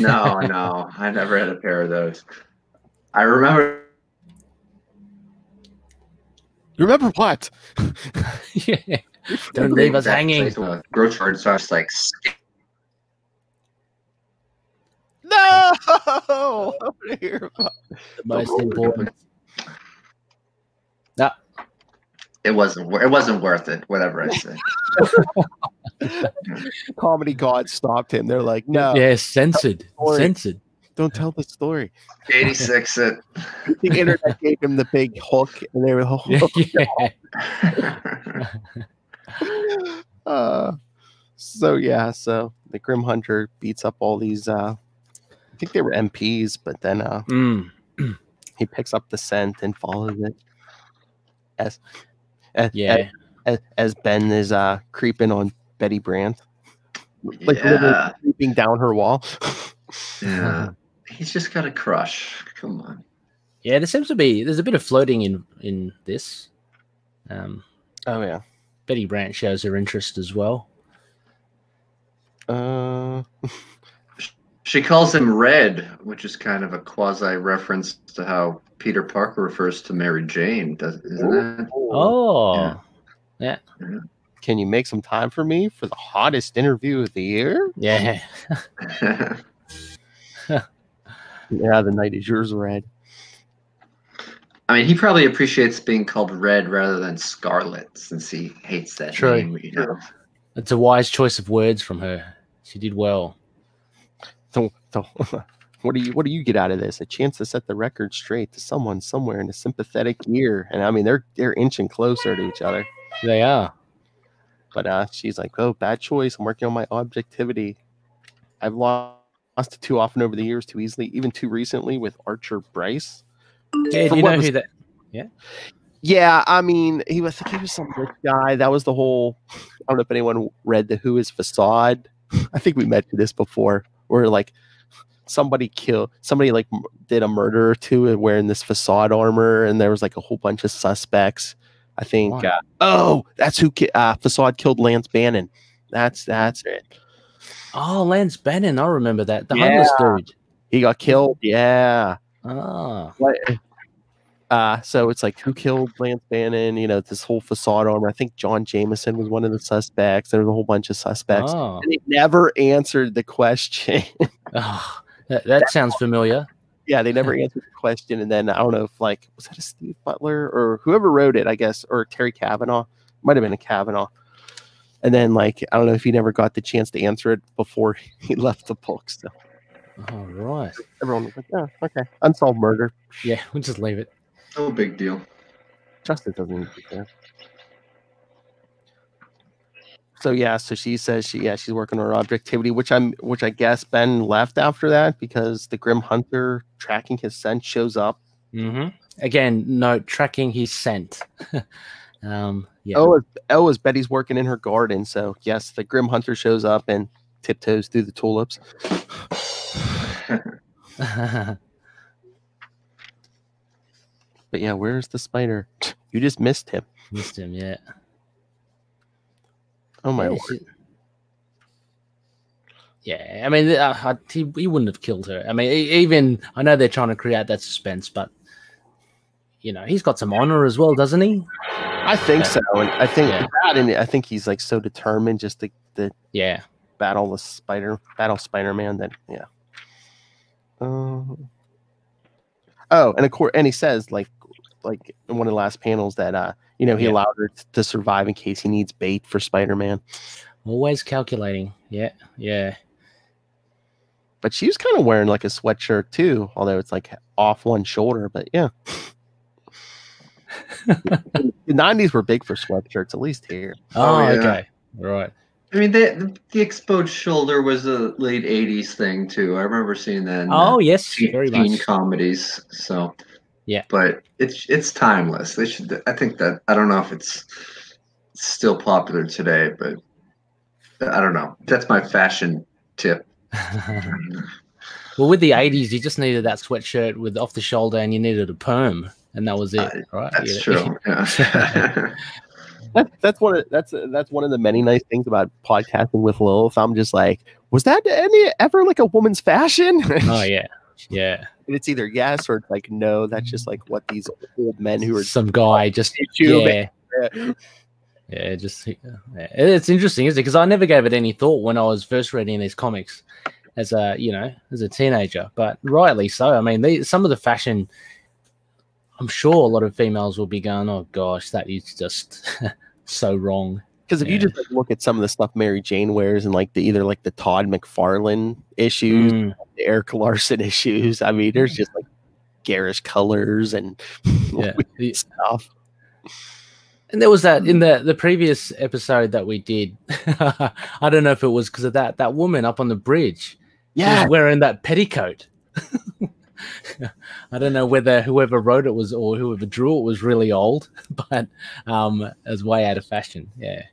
No, I never had a pair of those. I remember. Remember what? Yeah. Don't leave us hanging. Growth charge, so I was like, no! I want to hear about The most important. No. it wasn't worth it. Whatever I said. Comedy gods stopped him. They're like, no. Yeah, censored. Censored. Don't tell the story. 86 it. The internet gave him the big hook, and they were so the Grim Hunter beats up all these I think they were MPs, but then he picks up the scent and follows it as Ben is creeping on Betty Brandt, like literally creeping down her wall. Yeah, he's just got a crush. Come on. Yeah, there's a bit of floating in this. Oh yeah, Betty Brandt shows her interest as well. She calls him Red, which is kind of a quasi reference to how Peter Parker refers to Mary Jane, isn't it? Oh, yeah. Can you make some time for me for the hottest interview of the year? Yeah. Yeah, the night is yours, Red. I mean, he probably appreciates being called Red rather than Scarlet, since he hates that name. You know? It's a wise choice of words from her. She did well. So what do you get out of this? A chance to set the record straight to someone somewhere in a sympathetic ear. And I mean, they're inching closer to each other. They are. But she's like, oh, bad choice. I'm working on my objectivity. I've lost it too often over the years, too easily, even too recently with Archer Bryce. Yeah, do you know who that? Yeah. Yeah, I mean, he was some rich guy. That was the whole. I don't know if anyone read the Who Is Facade. I think we mentioned this before, where like somebody like did a murder or two wearing this facade armor, and there was like a whole bunch of suspects. I think. That's who Facade killed Lance Bannon. That's it. Oh, Lance Bannon, I remember that. The homeless dude. He got killed. Yeah. Ah. So it's like, who killed Lance Bannon? You know, this whole facade armor. I think John Jameson was one of the suspects. There was a whole bunch of suspects. Oh. And they never answered the question. Oh, that sounds familiar. Yeah, they never answered the question. And then I don't know if was that a Steve Butler or whoever wrote it, I guess, or Terry Kavanaugh. Might have been a Kavanaugh. And then I don't know if he never got the chance to answer it before he left the book. So. Oh, right. Everyone was like, oh, okay. Unsolved murder. Yeah, we'll just leave it. No big deal. Justice doesn't need to be there. So she says she's working on her objectivity, which I guess Ben left after that because the Grim Hunter tracking his scent shows up. Mm-hmm. Again, no tracking his scent. Yeah. As Betty's working in her garden, so yes, the Grim Hunter shows up and tiptoes through the tulips. But yeah, where's the spider? You just missed him. Missed him, yeah. Oh my lord. Yeah, I mean, he wouldn't have killed her. I mean, even I know they're trying to create that suspense, but you know, he's got some honor as well, doesn't he? I think so, and I think that, and I think he's so determined just to battle Spider-Man that and of course, and he says like in one of the last panels that he allowed her to survive in case he needs bait for Spider-Man. Always calculating. Yeah. But she was kind of wearing like a sweatshirt too, although it's like off one shoulder. But yeah, the 90s were big for sweatshirts, at least here. Oh, okay, right. I mean, the exposed shoulder was a late '80s thing too. I remember seeing that. In, yes, very teen much. comedies. So yeah, but it's timeless. They should. I think that I don't know if it's still popular today, but I don't know. That's my fashion tip. Well, with the '80s, you just needed that sweatshirt with off the shoulder, and you needed a perm, and that was it, right? That's true. Yeah. That's one of the many nice things about podcasting with Lilith. I'm just like, was that ever like a woman's fashion? Oh yeah. And it's either yes or it's like no. That's just like what these old men who are some guy just It's interesting, isn't it? Because I never gave it any thought when I was first reading these comics as a teenager, but rightly so. I mean, some of the fashion, I'm sure a lot of females will be going, "Oh gosh, that is just so wrong." Because if you just like, look at some of the stuff Mary Jane wears and like the Todd McFarlane issues, the Eric Larson issues, I mean, there's just like garish colors and stuff. And there was that in the previous episode that we did. I don't know if it was because of that woman up on the bridge. Yeah, she was wearing that petticoat. I don't know whether whoever wrote it was or whoever drew it was really old, but it was way out of fashion. Yeah.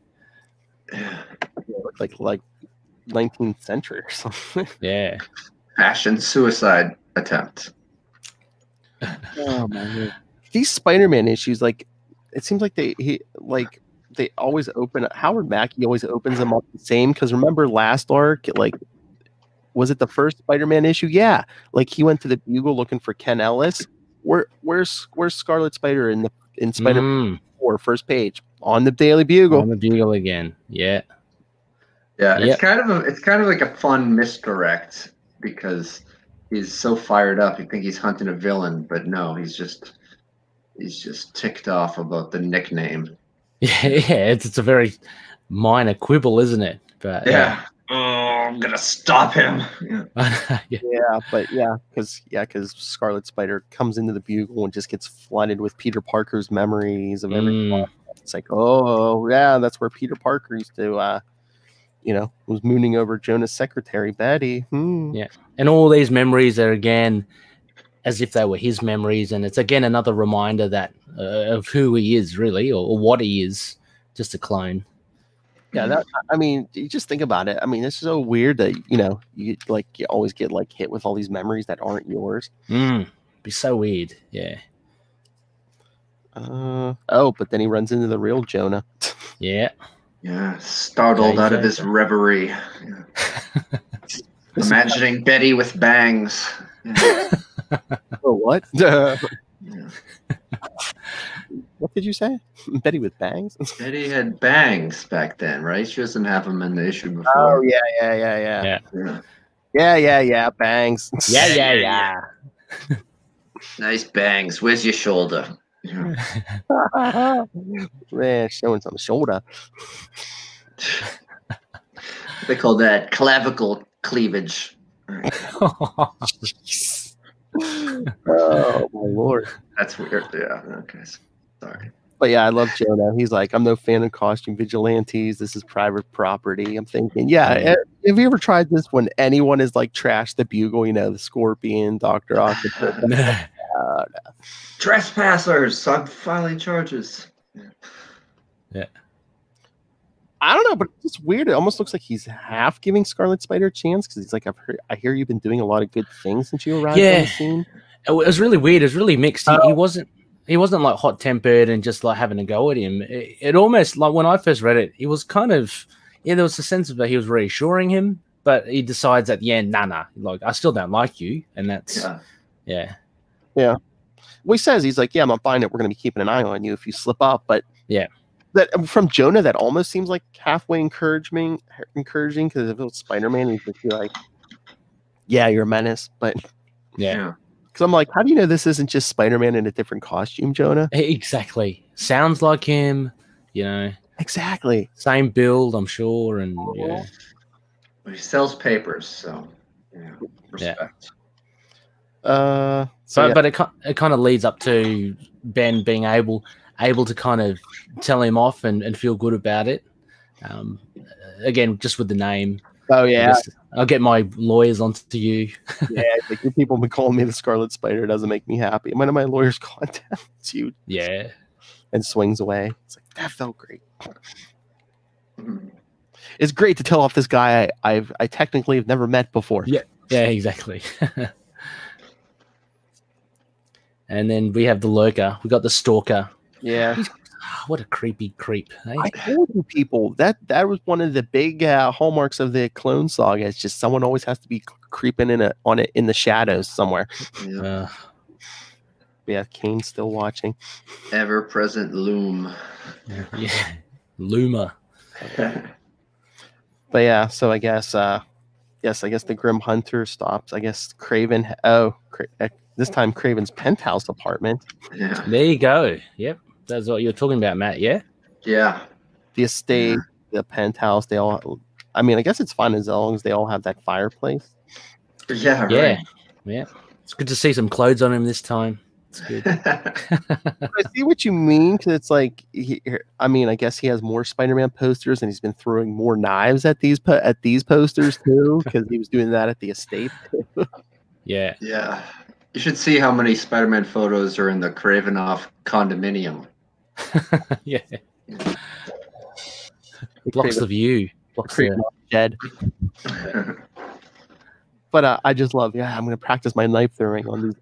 Like 19th century or something. Yeah. Fashion suicide attempt. Oh man. These Spider-Man issues, like it seems like they always open Howard Mackie always opens them up the same, because remember last arc, like was it the first Spider-Man issue? Yeah. Like he went to the Bugle looking for Ken Ellis. Where's Scarlet Spider in Spider-Man 4 first page? On the Daily Bugle. On the Bugle again. Yeah. Yeah, it's kind of like a fun misdirect, because he's so fired up. You think he's hunting a villain, but no, he's just ticked off about the nickname. Yeah, it's a very minor quibble, isn't it? But oh, I'm gonna stop him. Because Scarlet Spider comes into the Bugle and just gets flooded with Peter Parker's memories of everything. It's like, oh yeah, that's where Peter Parker used to, was mooning over Jonah's secretary Betty. Yeah, and all these memories are again as if they were his memories, and it's again another reminder that of who he is really, or what he is, just a clone. Yeah, you just think about it. I mean, it's so weird that you always get like hit with all these memories that aren't yours. Be so weird. Yeah. But then he runs into the real Jonah. Yeah. Yeah, startled out of his reverie. Yeah. Imagining Betty with bangs. Yeah. Oh, what? Yeah. What did you say? Betty with bangs? Betty had bangs back then, right? She doesn't have them in the issue before. Oh, yeah. Yeah, bangs. Yeah. Nice bangs. Where's your shoulder? Yeah. Man, showing some shoulder. They call that clavicle cleavage. Oh my lord. That's weird. Yeah. Okay. Sorry. But yeah, I love Jonah. He's like, I'm no fan of costume vigilantes. This is private property. I'm thinking, have you ever tried this when anyone is like trash the Bugle, the Scorpion, Dr. Octopus? No. Trespassers, I'm filing charges. Yeah. I don't know, but it's weird. It almost looks like he's half giving Scarlet Spider a chance, because he's like, I hear you've been doing a lot of good things since you arrived on the scene. It was really weird. It was really mixed. He wasn't like hot tempered and just like having a go at him. It almost, like when I first read it, he was kind of there was a sense of that he was reassuring him, but he decides at the end, nah, like I still don't like you, and that's yeah. Well, he says, he's like, I'm not buying it. We're going to be keeping an eye on you if you slip up. But that from Jonah, that almost seems like halfway encouraging, because if it was Spider-Man, he'd just be like, yeah, you're a menace. But because I'm like, how do you know this isn't just Spider-Man in a different costume, Jonah? Exactly. Sounds like him, Exactly. Same build, I'm sure, and He sells papers, so respect. But it kind of leads up to Ben being able to kind of tell him off and feel good about it. Again, just with the name. Oh yeah, I'll get my lawyers onto you. Yeah, like your people have been calling me the Scarlet Spider. It doesn't make me happy. One of my lawyers contacts you. Yeah, and swings away. It's like that felt great. It's great to tell off this guy I technically have never met before. Yeah, exactly. And then we have the lurker. We got the stalker. Yeah. What a creepy creep. Eh? I told you people that was one of the big hallmarks of the Clone Saga. It's just someone always has to be creeping in the shadows somewhere. Yeah, Kane's still watching. Ever present loom. Yeah. Luma. But yeah, so I guess the Grim Hunter stops. I guess Craven. This time Craven's penthouse apartment. Yeah. There you go. Yep. That's what you're talking about, Matt, yeah? Yeah. The estate, the penthouse, they all... I mean, I guess it's fun as long as they all have that fireplace. Yeah, right. Yeah. It's good to see some clothes on him this time. It's good. I see what you mean, because it's like... I guess he has more Spider-Man posters, and he's been throwing more knives at these posters, too, because he was doing that at the estate, too. Yeah. Yeah. You should see how many Spider-Man photos are in the Kravenoff condominium. Yeah. Blocks of you. Blocks of dead. But I just love, I'm going to practice my knife throwing on these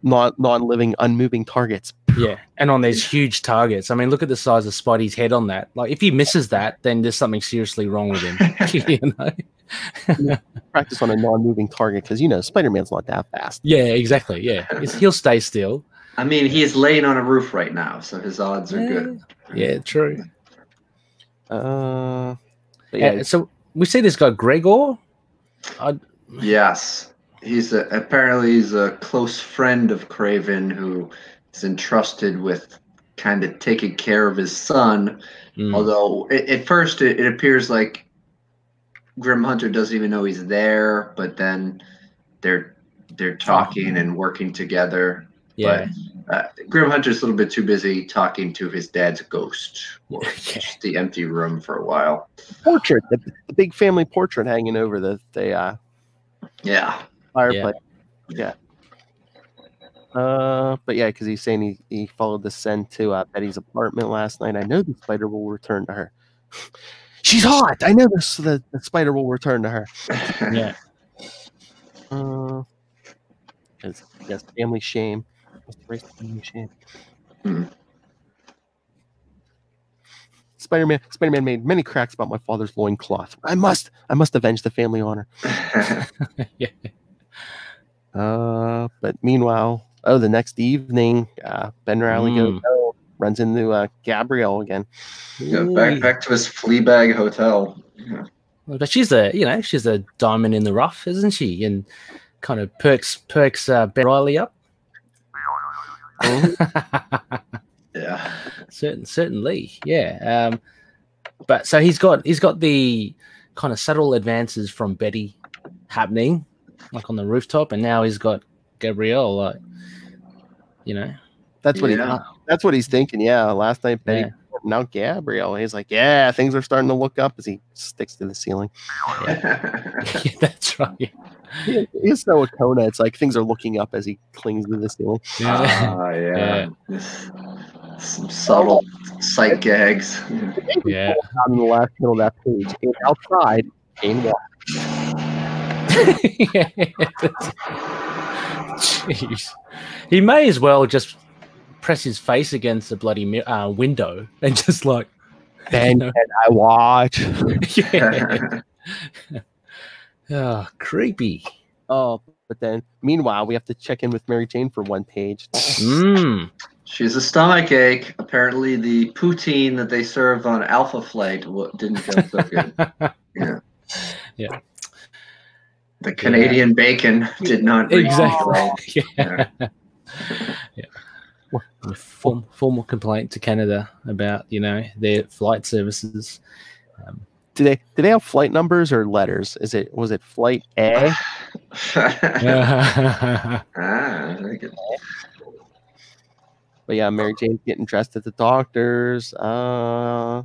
non-living, unmoving targets. Yeah, and on these huge targets. I mean, look at the size of Spidey's head on that. Like, if he misses that, then there's something seriously wrong with him. Practice on a non-moving target, because, Spider-Man's not that fast. Yeah, exactly. Yeah, he'll stay still. I mean, he is laying on a roof right now, so his odds are good. Yeah, true. Yeah. So we see this guy Gregor. Yes, apparently he's a close friend of Craven who is entrusted with kind of taking care of his son. Although at first it appears like Grim Hunter doesn't even know he's there, but then they're talking and working together. Yeah. But Grim Hunter's a little bit too busy talking to his dad's ghost, or just the empty room for a while. Portrait, the big family portrait hanging over the fireplace. Yeah. But yeah, because he's saying he followed the scent to Betty's apartment last night. I know the spider will return to her. She's hot. I know the spider will return to her. Yeah. Yes, family shame. Family shame. Spider-Man made many cracks about my father's loincloth. I must avenge the family honor. Yeah. But meanwhile, the next evening, Ben Reilly goes home, runs into Gabrielle again. Yeah, back to his Fleabag hotel. Yeah. But she's a diamond in the rough, isn't she? And kind of perks Ben Reilly up. Yeah. Certainly. Yeah. But so he's got the kind of subtle advances from Betty happening, like on the rooftop, and now he's got Gabrielle, like, That's what he's thinking. Yeah. Last night Betty, now Gabrielle. He's like, yeah, things are starting to look up as he sticks to the ceiling. Yeah, that's right. He's so a Kona. It's like things are looking up as he clings to the ceiling. Yeah. Some subtle sight gags. Yeah. On the last middle of that page, and outside, Kane walks. Jeez. He may as well just press his face against the bloody window and just like, Ben, can I watch? Yeah. Oh, creepy. Oh, but then meanwhile, we have to check in with Mary Jane for one page. She's a stomach ache. Apparently, the poutine that they served on Alpha Flight didn't go so good. Yeah. The Canadian bacon did not exactly. Yeah. Formal complaint to Canada about their flight services. Do they have flight numbers or letters? Was it flight A? But yeah, Mary Jane's getting dressed at the doctor's. I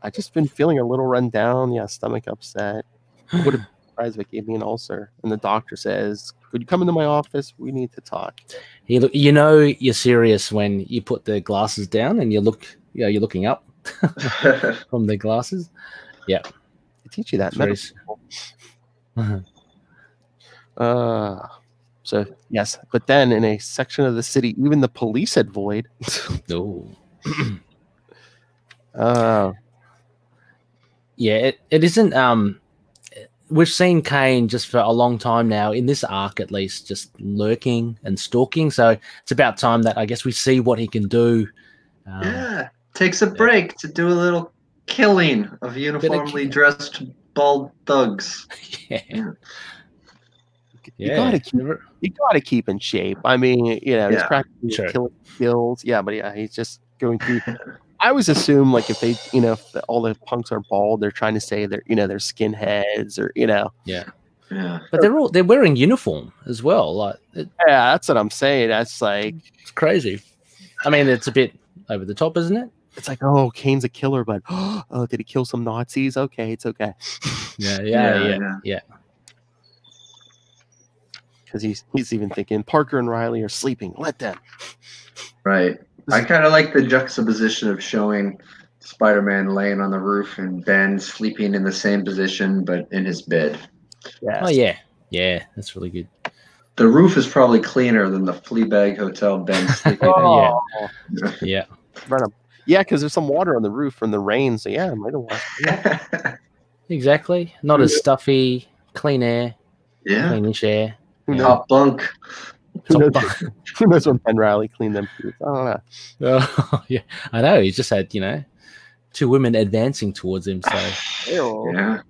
I just been feeling a little run down. Yeah, stomach upset. Would have been surprised if it gave me an ulcer. And the doctor says, "Could you come into my office? We need to talk." You know you're serious when you put the glasses down and you're looking up from the glasses. Yeah, they teach you that. So yes, but then in a section of the city, even the police had void. No. Yeah, it isn't. We've seen Kane just for a long time now, in this arc at least, just lurking and stalking. So it's about time that I guess we see what he can do. Takes a break to do a little killing of uniformly dressed bald thugs. Yeah. You gotta keep in shape. I mean, he's practically killing skills. Yeah, but he's just going through. I always assume like if they, if all the punks are bald, they're trying to say they're skinheads or Yeah. But they're wearing uniform as well. Like that's what I'm saying. That's like it's crazy. I mean, it's a bit over the top, isn't it? It's like, oh, Kane's a killer, but oh, did he kill some Nazis? Okay, it's okay. Yeah. Because he's even thinking Parker and Riley are sleeping. Let them. Right. I kind of like the juxtaposition of showing Spider-Man laying on the roof and Ben sleeping in the same position but in his bed. Yes. Oh yeah, that's really good. The roof is probably cleaner than the Fleabag Hotel Ben's sleeping in. Yeah. Yeah, because there's some water on the roof from the rain. So yeah, I might have watched. Exactly. Not as stuffy. Clean air. Yeah. Cleanish air. Top bunk. Who knows when Ben Riley cleaned them shoes? I don't know. Oh, yeah, I know. He's just had, two women advancing towards him. So yeah.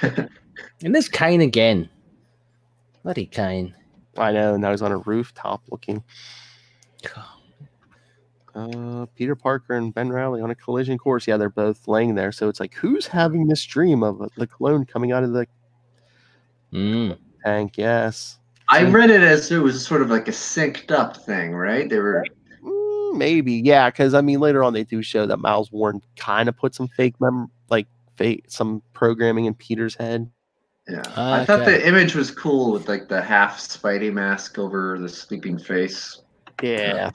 And there's Kane again. Bloody Kane. I know. Now he's on a rooftop looking. Peter Parker and Ben Riley on a collision course. Yeah, they're both laying there. So it's like, who's having this dream of the clone coming out of the tank? Yes. I read it as it was sort of like a synced up thing, right? They were maybe, yeah, because I mean later on they do show that Miles Warren kind of put some some programming in Peter's head. Yeah, I thought the image was cool with like the half Spidey mask over the sleeping face. Yeah,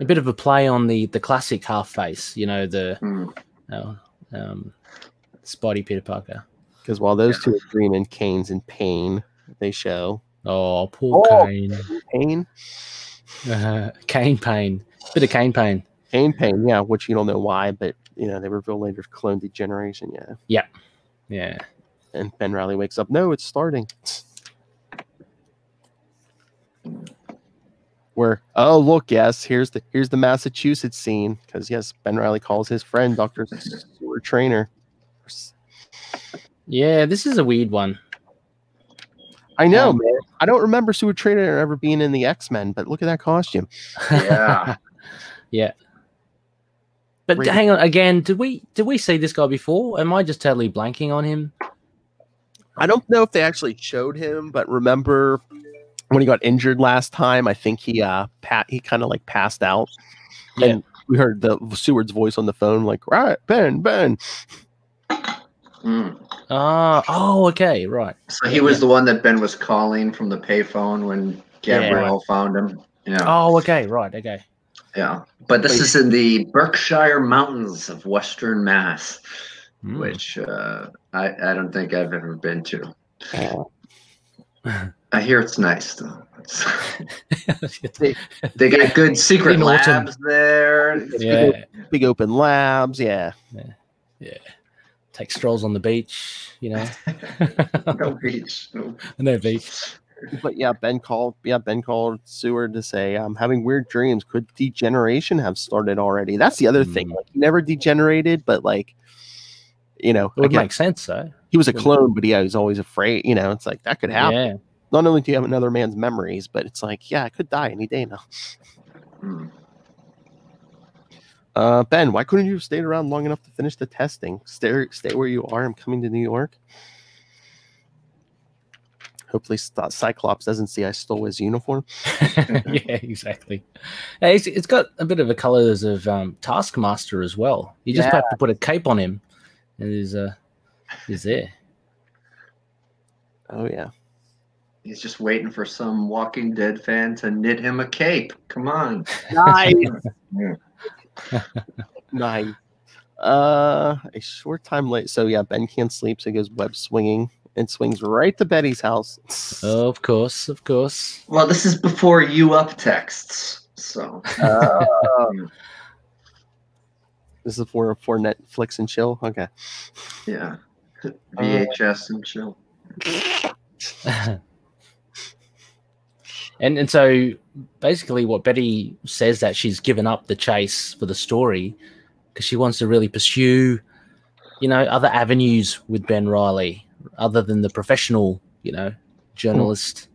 a bit of a play on the classic half face, the Spidey Peter Parker. Because while those two are dreaming, Kane's in pain. They show. Oh, poor Kane. Pain? Kane pain. Bit of Kane pain. Kane pain, yeah, which you don't know why, but, they reveal later clone degeneration, yeah. Yeah. And Ben Riley wakes up. No, it's starting. Look, yes, here's the Massachusetts scene. Because, yes, Ben Riley calls his friend Dr. Sewer Trainer. Yeah, this is a weird one. I know, man. I don't remember Sewer Trainer ever being in the X-Men, but look at that costume. Yeah. Yeah. But hang on, again, did we see this guy before? Am I just totally blanking on him? I don't know if they actually showed him, but remember when he got injured last time, I think he kind of like passed out. Yeah. And we heard the Seward's voice on the phone, like, right, Ben. Okay, right. So he was the one that Ben was calling from the payphone when Gabrielle found him. Yeah. Oh, okay, right, okay. Yeah, but this is in the Berkshire Mountains of Western Mass, which I don't think I've ever been to. I hear it's nice though. They got good secret labs there. Big open labs. Yeah. Take strolls on the beach, No beach. No beach. But Ben called Seward to say, I'm having weird dreams. Could degeneration have started already? That's the other thing. Like, he never degenerated, but like, it would make sense though. He was a clone, but he was always afraid. It's like that could happen. Yeah. Not only do you have another man's memories, but it's like, I could die any day now. Ben, why couldn't you have stayed around long enough to finish the testing? Stay where you are. I'm coming to New York. Hopefully Cyclops doesn't see I stole his uniform. Yeah, exactly. It's got a bit of the colors of Taskmaster as well. You just have to put a cape on him, and he's there. Oh yeah. He's just waiting for some Walking Dead fan to knit him a cape. Come on. Nice. Nice. A short time late. So yeah, Ben can't sleep, so he goes web swinging and swings right to Betty's house. Of course. Well, this is before you up texts, so. This is for Netflix and chill. Okay. Yeah. VHS and chill. And so basically what Betty says that she's given up the chase for the story because she wants to really pursue, other avenues with Ben Reilly other than the professional, journalist.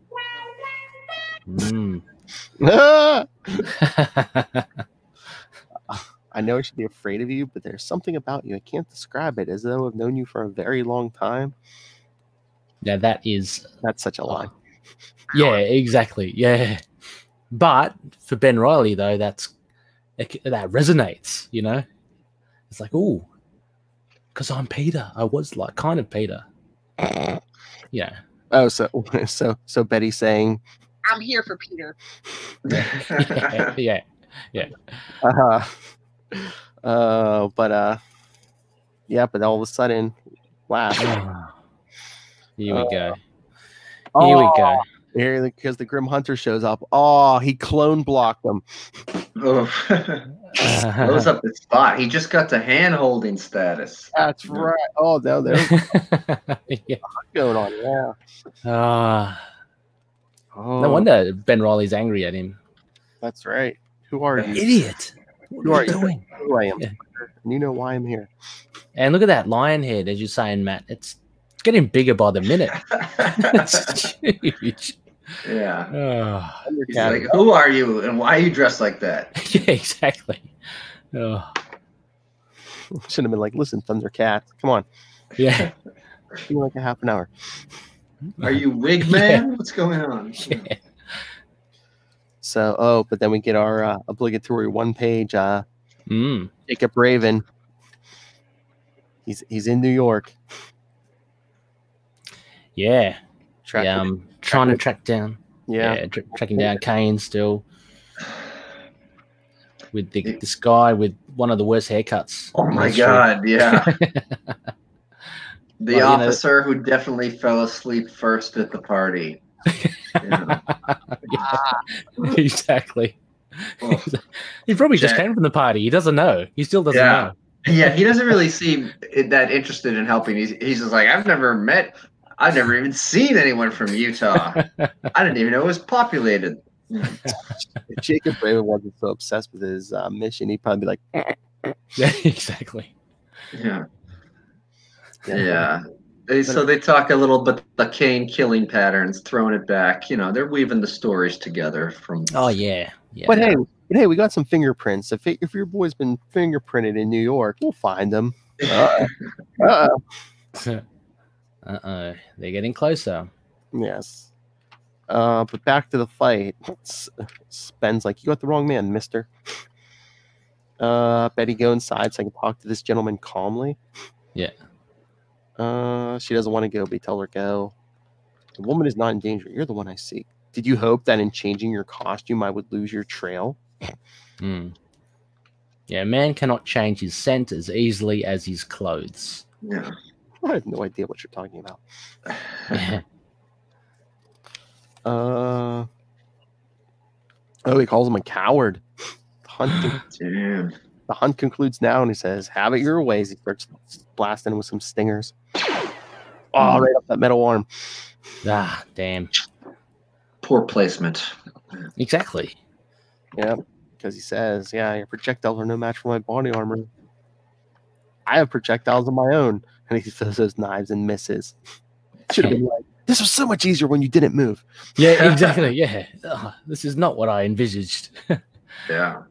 I know I should be afraid of you, but there's something about you. I can't describe it, as though I've known you for a very long time. Yeah, that's such a lie. Yeah, exactly. Yeah. But for Ben Reilly, though, that resonates, It's like, ooh, because I'm Peter. I was like kind of Peter. Yeah. Oh, so Betty's saying, I'm here for Peter. Yeah. But all of a sudden, wow. Here we go. Here, because the Grim Hunter shows up. Oh, he clone blocked them. Blows up his spot. He just got to hand-holding status. That's right. Oh, no, there's going on. Yeah. No wonder Ben Reilly's angry at him. That's right. Who are you? Idiot. Who are you doing? Who I am. Yeah. And you know why I'm here. And look at that lion head, as you're saying, Matt. It's getting bigger by the minute. It's huge. Yeah. He's like, who are you and why are you dressed like that? Yeah, exactly. Should have been like, listen, Thundercat, come on. Yeah. Give me like a half an hour. Are you Wig Man? What's going on? Yeah. So, but then we get our obligatory one-page Hiccup Raven. He's in New York. Yeah. Trying to track down. Yeah. Tracking down Kane still. With this guy with one of the worst haircuts. Oh my God, yeah. The officer who definitely fell asleep first at the party. Yeah, exactly. Well, he probably just came from the party. He doesn't know. He still doesn't know. Yeah, he doesn't really seem that interested in helping. He's just like, I've never even seen anyone from Utah. I didn't even know it was populated. If Jacob Raven wasn't so obsessed with his mission, he'd probably be like, yeah, exactly. Yeah. So they talk a little bit the Kane killing patterns, throwing it back. They're weaving the stories together from. Oh yeah. But hey, we got some fingerprints. If your boy's been fingerprinted in New York, we'll find them. They're getting closer. Yes. But back to the fight. Ben's like, you got the wrong man, mister. Betty, go inside so I can talk to this gentleman calmly. Yeah. She doesn't want to go, but you tell her go. The woman is not in danger. You're the one I seek. Did you hope that in changing your costume I would lose your trail? Yeah, a man cannot change his scent as easily as his clothes. Yeah. I have no idea what you're talking about. He calls him a coward. The hunt concludes now, and he says, have it your ways. He starts blasting with some stingers. Oh, right up that metal arm. Ah, damn. Poor placement. Exactly. Yeah, because he says, your projectiles are no match for my body armor. I have projectiles of my own. And he throws those knives and misses. Should have been like, this was so much easier when you didn't move. Yeah, exactly. Yeah. This is not what I envisaged. Yeah.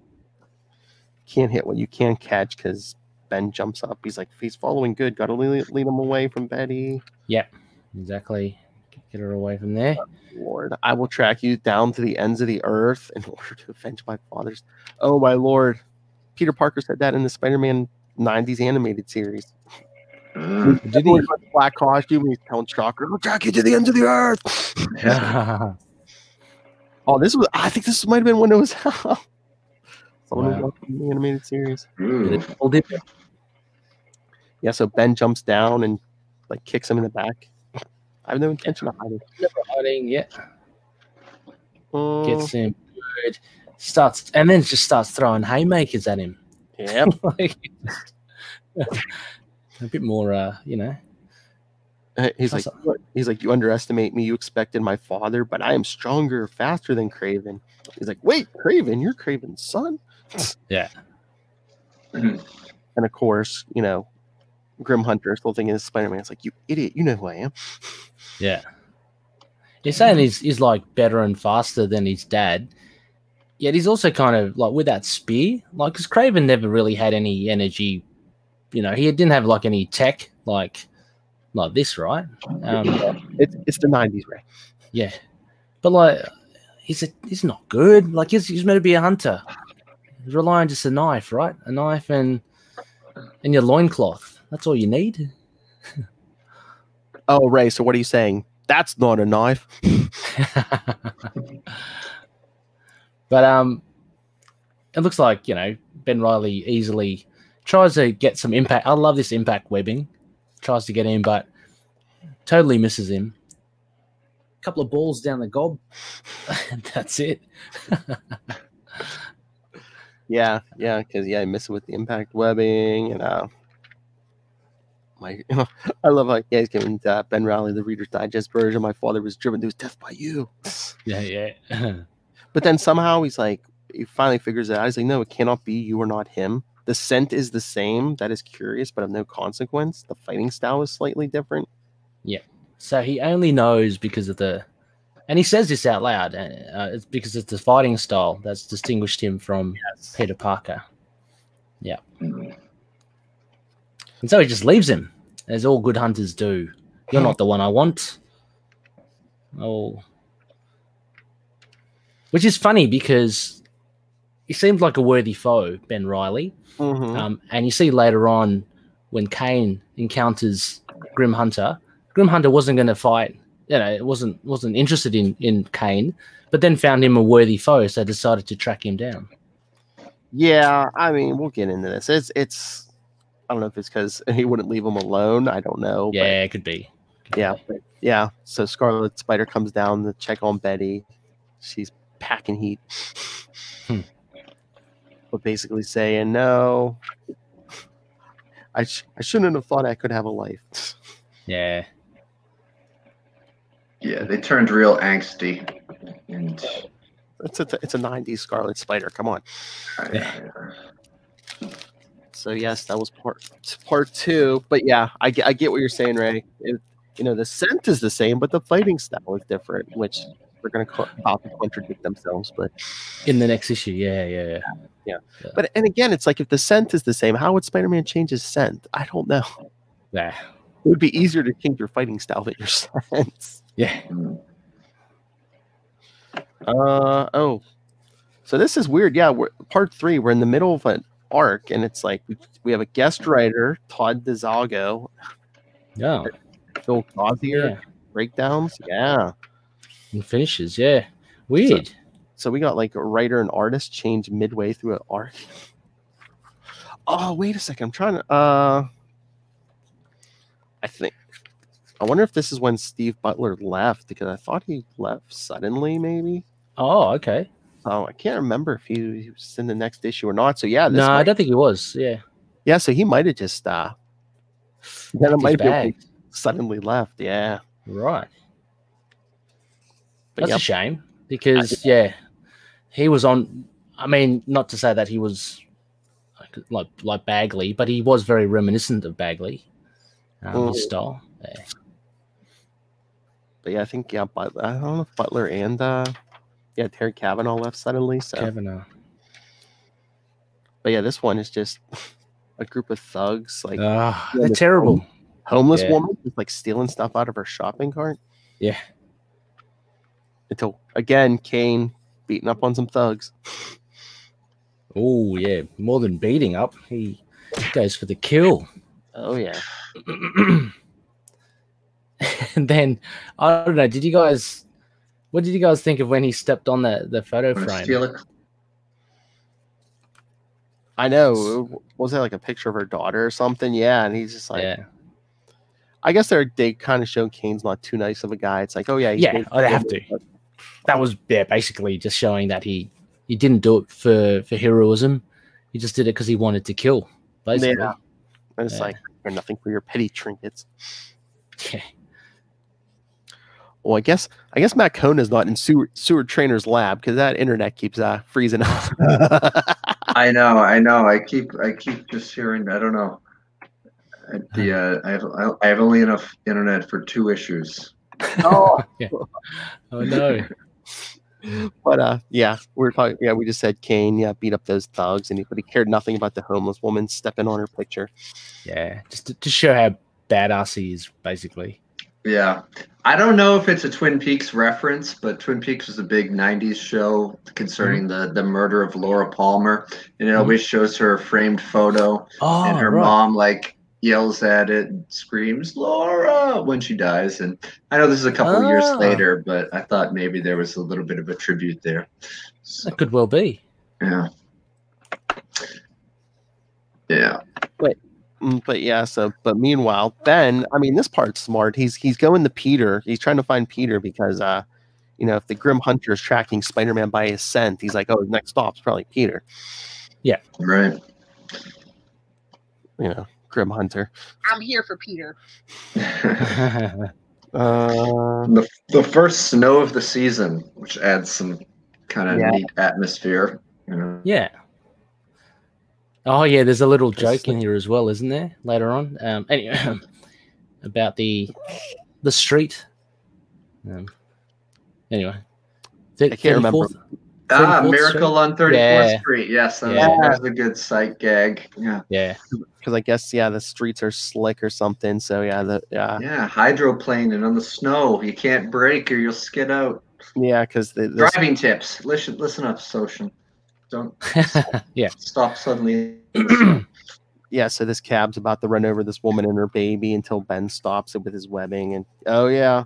Can't hit what you can't catch because Ben jumps up. He's like, if he's following good, got to lead him away from Betty. Yeah, exactly. Get her away from there. Lord, I will track you down to the ends of the earth in order to avenge my father's. Oh my Lord, Peter Parker said that in the Spider-Man '90s animated series. Did he? Black costume. He's telling Shocker, "I'll track you to the ends of the earth." Oh, this was. I think this might have been when it was out. Someone was watching the animated series. Yeah, so Ben jumps down and like kicks him in the back. I have no intention of hiding. Never hiding, yeah. Gets him good. Starts and then just starts throwing haymakers at him. Yeah. Like, a bit more, you know. He's like, you underestimate me. You expected my father, but I am stronger, faster than Craven. He's like, wait, Craven, you're Craven's son. Yeah. And of course, you know, Grim Hunter still thinking it's Spider-Man. It's like, you idiot, you know who I am. Yeah. He's saying he's like better and faster than his dad. Yet he's also kind of like with that spear, like because Craven never really had any energy. You know, he didn't have like any tech like this, right? It's the '90s, Ray. Yeah, but like he's not good. Like he's meant to be a hunter. He's relying on just a knife, right? A knife and your loincloth. That's all you need. Oh, Ray. So what are you saying? That's not a knife. But it looks like, you know, Ben Reilly easily tries to get some impact. I love this impact webbing. Tries to get in, but totally misses him. A couple of balls down the gob. That's it. Yeah, because missing with the impact webbing and I love how he's giving Ben Reilly the Reader's Digest version. My father was driven to his death by you. Yeah. But then somehow he finally figures it out. He's like, no, it cannot be. You are not him. The scent is the same. That is curious, but of no consequence. The fighting style is slightly different. Yeah. So he only knows because of and he says this out loud. It's because it's the fighting style that's distinguished him from Peter Parker. Yeah. And so he just leaves him, as all good hunters do. You're not the one I want. Oh. Which is funny because he seems like a worthy foe, Ben Reilly. Mm-hmm. And you see later on when Kane encounters Grim Hunter wasn't going to fight. You know, it wasn't interested in Kane, but then found him a worthy foe, so decided to track him down. Yeah, I mean, we'll get into this. It's I don't know if it's because he wouldn't leave him alone. I don't know. Yeah, it could be. Yeah. So Scarlet Spider comes down to check on Betty. She's packing heat. But basically saying, no, I shouldn't have thought I could have a life. Yeah. Yeah, they turned real angsty. And It's a '90s Scarlet Spider. Come on. So yes, that was part two. But yeah, I get what you're saying, Ray. The scent is the same, but the fighting style is different, which they're going to contradict themselves. But in the next issue, yeah. But and again, it's like if the scent is the same, how would Spider-Man change his scent? I don't know. Yeah, it would be easier to change your fighting style than your scent. Yeah. So this is weird. Yeah, we're part 3. We're in the middle of an arc, and it's like we have a guest writer, Todd DeZago. Yeah. Phil Gauzier breakdowns. Yeah. And finishes. Yeah. Weird. So we got like a writer and artist change midway through an arc. Oh, wait a second. I'm trying to. I wonder if this is when Steve Butler left, because I thought he left suddenly, maybe. Oh, okay. Oh, I can't remember if he was in the next issue or not. So yeah, I don't think he was. Yeah. Yeah, so he might have just then it might be suddenly left. Yeah. Right. But that's a shame because he was on. I mean, not to say that he was like Bagley, but he was very reminiscent of Bagley. His style. Yeah. But yeah, I think Butler, I don't know if Butler and Terry Cavanaugh left suddenly. So Cavanaugh. But yeah, this one is just a group of thugs, like they're terrible. Homeless woman just like stealing stuff out of her shopping cart. Yeah. Until again, Kane beating up on some thugs. Oh yeah, more than beating up, he goes for the kill. Oh yeah. And then I don't know. What did you guys think of when he stepped on the photo frame? Steal it. I know. Was that like a picture of her daughter or something? Yeah, and he's just like, Yeah. I guess they kind of show Kane's not too nice of a guy. It's like, oh yeah, they have to. That was basically just showing that he didn't do it for heroism. He just did it because he wanted to kill. Basically, yeah. And it's like, you're nothing for your petty trinkets. Yeah. Well, I guess Matt Kona's not in Sewer Trainer's lab because that internet keeps freezing up. I know. I keep just hearing. I don't know. I have only enough internet for 2 issues. Oh, yeah. Oh no. But we're talking. Yeah, we just said Kane. Yeah, beat up those thugs, but he cared nothing about the homeless woman stepping on her picture. Yeah, just to show how badass he is, basically. Yeah. I don't know if it's a Twin Peaks reference, but Twin Peaks was a big 90s show concerning the murder of Laura Palmer. And it always shows her framed photo. And her mom, like, yells at it and screams, Laura, when she dies. And I know this is a couple years later, but I thought maybe there was a little bit of a tribute there. So, that could well be. Yeah. Yeah. But yeah, but meanwhile, Ben, I mean, this part's smart. He's going to Peter. He's trying to find Peter because, if the Grim Hunter is tracking Spider-Man by his scent, he's like, oh, his next stop's probably Peter. Yeah. Right. Grim Hunter. I'm here for Peter. The first snow of the season, which adds some kind of neat atmosphere. Yeah. Oh yeah, there's a little joke in here as well, isn't there? Later on, anyway, about the street. Anyway, I can't remember. Miracle on 34th Street. Yes, that was a good sight gag. Yeah. Yeah. Because I guess the streets are slick or something. So hydroplaning on the snow. You can't brake or you'll skid out. Yeah, because driving tips. Listen up, Social. Don't stop suddenly. Yeah, so this cab's about to run over this woman and her baby until Ben stops it with his webbing. And I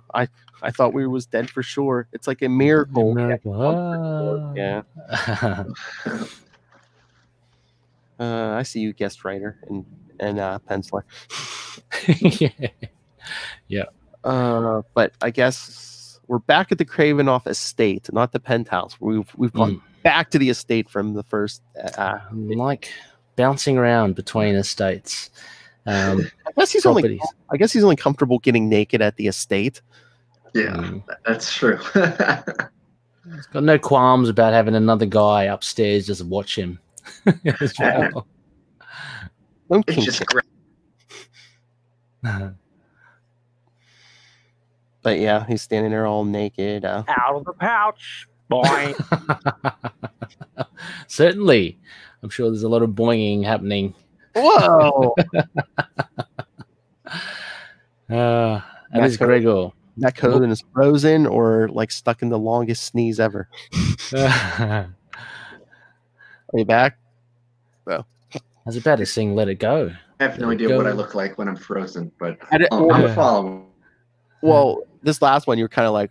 thought we was dead for sure. It's like a miracle. Yeah. I see you, guest writer and penciler. Yeah. But I guess we're back at the Kravinoff estate, not the penthouse. We've gone back to the estate from the first. Like bouncing around between estates. I guess he's only comfortable getting naked at the estate. Yeah, that's true. He's got no qualms about having another guy upstairs just watch him. Well. It's just great. But yeah, he's standing there all naked. Out of the pouch, boy. Certainly. I'm sure there's a lot of boinging happening. Whoa! And it's Gregor. That Conan is frozen or like stuck in the longest sneeze ever. Are you back? Well, I was about to sing "Let It Go." I have no idea what I look like when I'm frozen, but I'm following. Well, this last one, you were kind of like,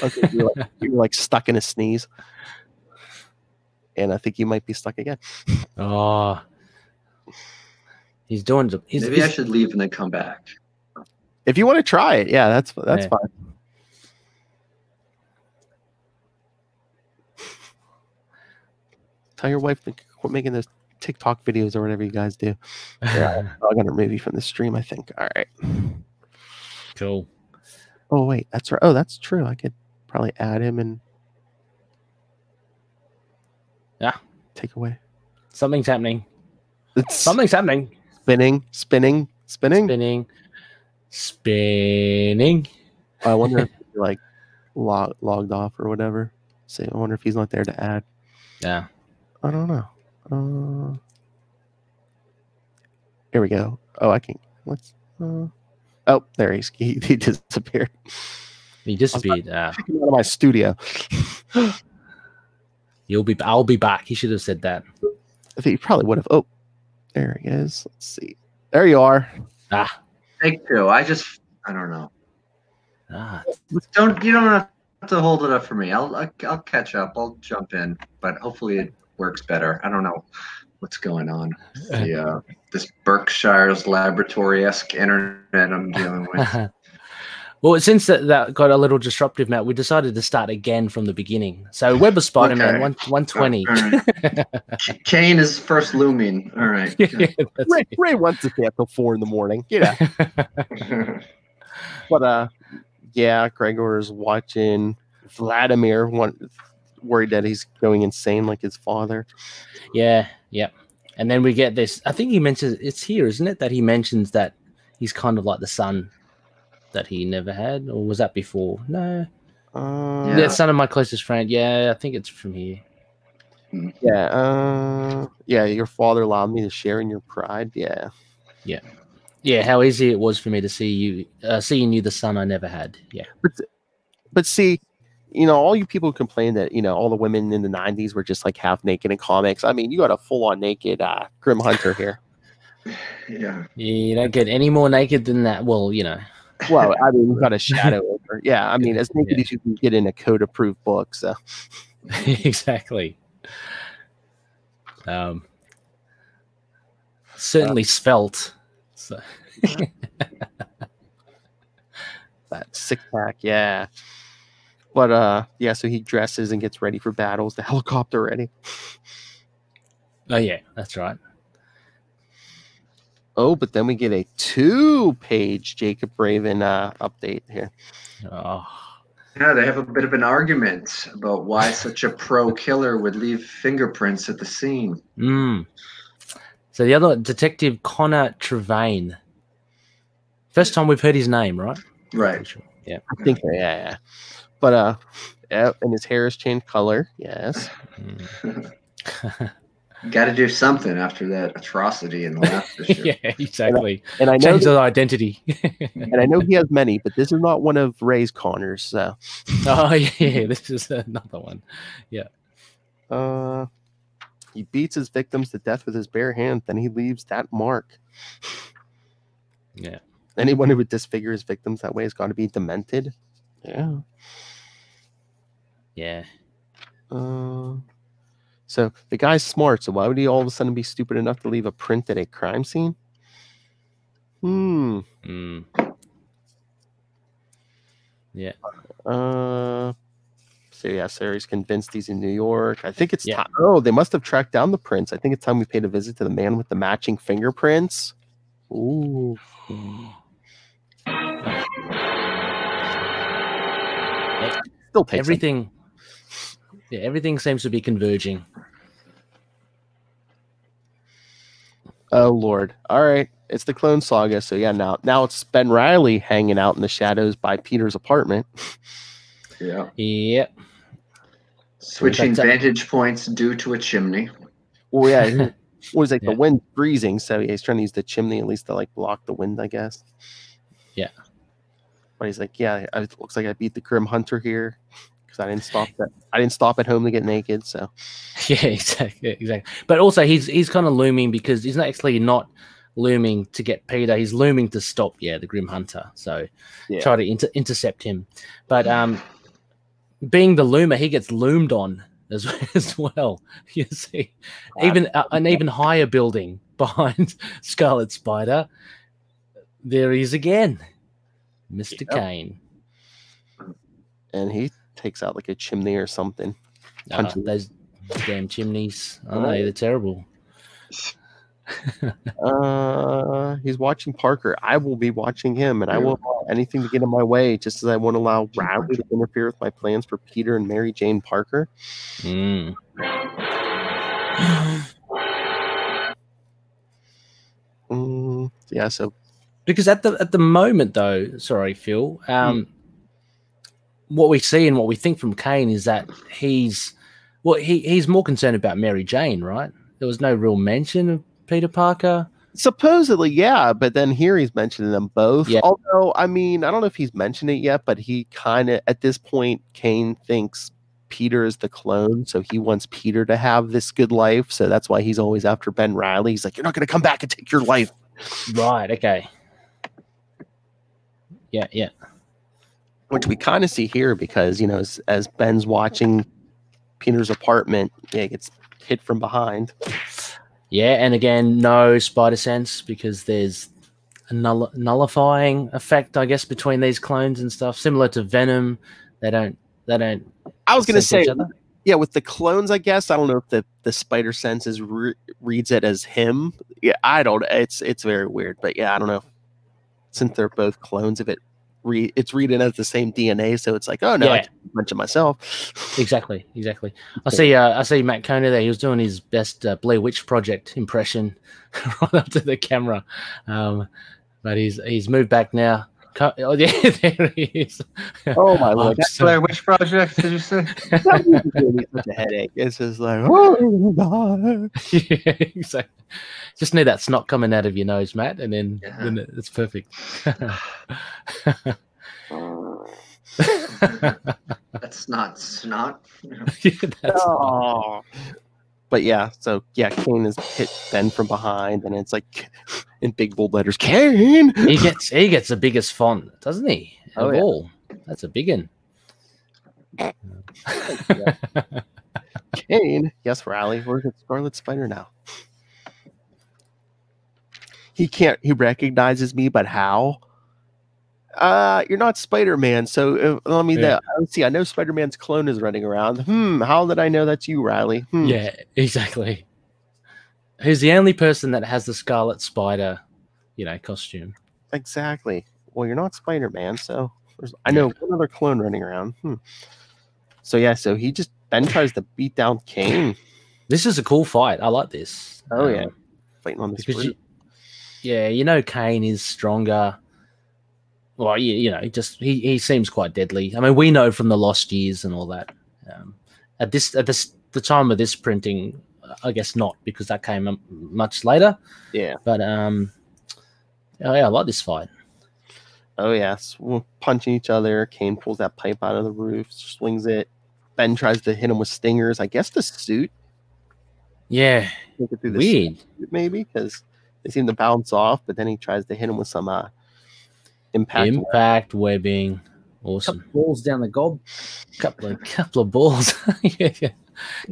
okay, you were like stuck in a sneeze, and I think you might be stuck again. Oh, he's doing. Maybe I should leave and then come back. If you want to try it, yeah, that's fine. Tell your wife to quit making those TikTok videos or whatever you guys do. Yeah, I'm gonna remove you from the stream, I think. All right. Cool. Oh wait, that's right. Oh, that's true. I could probably add him and take away. Something's happening. Something's happening. Spinning. I wonder if you're like logged off or whatever. So I wonder if he's not there to add. Yeah. I don't know. Here we go. Oh, I can. Oh, there he disappeared. He disappeared. Kicking out of my studio. I'll be back. He should have said that. I think he probably would have. Oh, there he is. Let's see. There you are. Take two. I don't know. You don't have to hold it up for me. I'll catch up. I'll jump in, but hopefully it works better. I don't know what's going on. This Berkshire's laboratory-esque internet I'm dealing with. Well, since that got a little disruptive, Matt, we decided to start again from the beginning. So Web of Spider-Man 120. Right. Kane is first looming. All right. Yeah, Ray wants to stay up till 4 a.m. Yeah. But yeah, Gregor is watching Vladimir, worried that he's going insane like his father. Yeah. And then we get this. I think he mentions it's here, isn't it? That he mentions that he's kind of like the son that he never had, or was that before? No. Yeah, son of my closest friend. Yeah, I think it's from here. Yeah. Yeah, your father allowed me to share in your pride. Yeah. How easy it was for me to seeing you the son I never had. Yeah. But see, all you people who complain that, all the women in the 90s were just like half naked in comics. I mean, you got a full on naked Grim Hunter here. Yeah. You don't get any more naked than that. Well, Well, I mean, you got a shadow over. Yeah, I mean, as naked as you can get in a code-approved book. So exactly. Certainly svelte. So that 6-pack, yeah. But yeah, so he dresses and gets ready for battles. The helicopter ready. Oh yeah, that's right. Oh, but then we get a 2-page Jacob Raven update here. Oh. Yeah, they have a bit of an argument about why such a pro killer would leave fingerprints at the scene. So the other detective, Connor Trevane. First time we've heard his name, right? Right. Sure. Yeah. I think so, yeah. But and his hair has changed color. Yes. Got to do something after that atrocity in the last issue. Yeah, exactly. And I know change his identity. And I know he has many, but this is not one of Ray's Connors. So. Oh yeah, this is another one. Yeah. He beats his victims to death with his bare hand. Then he leaves that mark. Yeah. Anyone who would disfigure his victims that way has got to be demented. Yeah. Yeah. So the guy's smart. So why would he all of a sudden be stupid enough to leave a print at a crime scene? Yeah. So yeah, Sarah's convinced he's in New York. I think it's time. Oh, they must have tracked down the prints. I think it's time we paid a visit to the man with the matching fingerprints. Ooh. Still takes everything. Yeah, everything seems to be converging. Oh Lord! All right, it's the Clone Saga. So yeah, now it's Ben Reilly hanging out in the shadows by Peter's apartment. Yeah. Yep. Switching vantage points due to a chimney. Well, yeah. Was like the wind freezing, so he's trying to use the chimney at least to like block the wind, I guess. Yeah. But he's like, yeah, it looks like I beat the Grim Hunter here because I didn't stop at home to get naked. So. Yeah, exactly. But also, he's kind of looming because he's not looming to get Peter. He's looming to stop, the Grim Hunter. So try to intercept him. But being the loomer, he gets loomed on as well. You see, even an even higher building behind Scarlet Spider. There he is again, Mr. Kane. And he takes out like a chimney or something. Those damn chimneys. I know, they're terrible. He's watching Parker. I will be watching him, and I won't allow anything to get in my way, just as I won't allow Riley to interfere with my plans for Peter and Mary Jane Parker. Yeah, so because at the moment though, sorry, Phil, what we see and what we think from Kane is that he's more concerned about Mary Jane, right? There was no real mention of Peter Parker. Supposedly, yeah, but then here he's mentioning them both. Yeah. Although, I mean, I don't know if he's mentioned it yet, but he kind of, at this point, Kane thinks Peter is the clone, so he wants Peter to have this good life. So that's why he's always after Ben Reilly. He's like, "You're not going to come back and take your life." Right. Okay. Yeah. Yeah. Which we kind of see here because, you know, as Ben's watching Peter's apartment, yeah, he gets hit from behind. Yeah, and again, no spider sense because there's a nullifying effect, I guess, between these clones and stuff. Similar to Venom, they don't. I was going to say, each other. Yeah, with the clones, I guess I don't know if the spider sense reads it as him. Yeah, I don't. It's very weird, but yeah, I don't know. Since they're both clones, if it's reading as the same DNA, so it's like, oh no, I can't bunch of myself. Exactly. I see Matt Kona there. He was doing his best Blair Witch Project impression right up to the camera, but he's moved back now. Oh yeah, there he is. Oh my lord! That's Blair Witch Project? Did you say? Such a headache. It's just like, oh god. Yeah, exactly. Just need that snot coming out of your nose, Matt, and then it's perfect. That's not snot. Oh. But yeah, so yeah, Kane has hit Ben from behind, and it's like in big bold letters, Kane. He gets the biggest font, doesn't he? Oh, of all. That's a big one. Kane, yes, Riley. Where's the Scarlet Spider now? He recognizes me, but how? You're not Spider-Man, so let me see. I know Spider-Man's clone is running around. How did I know that's you, Riley? Yeah, exactly. Who's the only person that has the Scarlet Spider, costume? Exactly. Well, you're not Spider-Man, so I know one other clone running around. So yeah, so he just then tries to beat down Kane. This is a cool fight. I like this. Oh yeah, fighting on this. Kane is stronger. Well, he seems quite deadly. I mean, we know from the Lost Years and all that. At the time of this printing, I guess not, because that came much later. Yeah. But I like this fight. Oh yes, we're punching each other. Kane pulls that pipe out of the roof, swings it. Ben tries to hit him with stingers. I guess the suit. Yeah. Weird. Suit maybe because they seem to bounce off, but then he tries to hit him with some impact webbing. Awesome. Couple balls down the gob. Couple of balls. Yeah.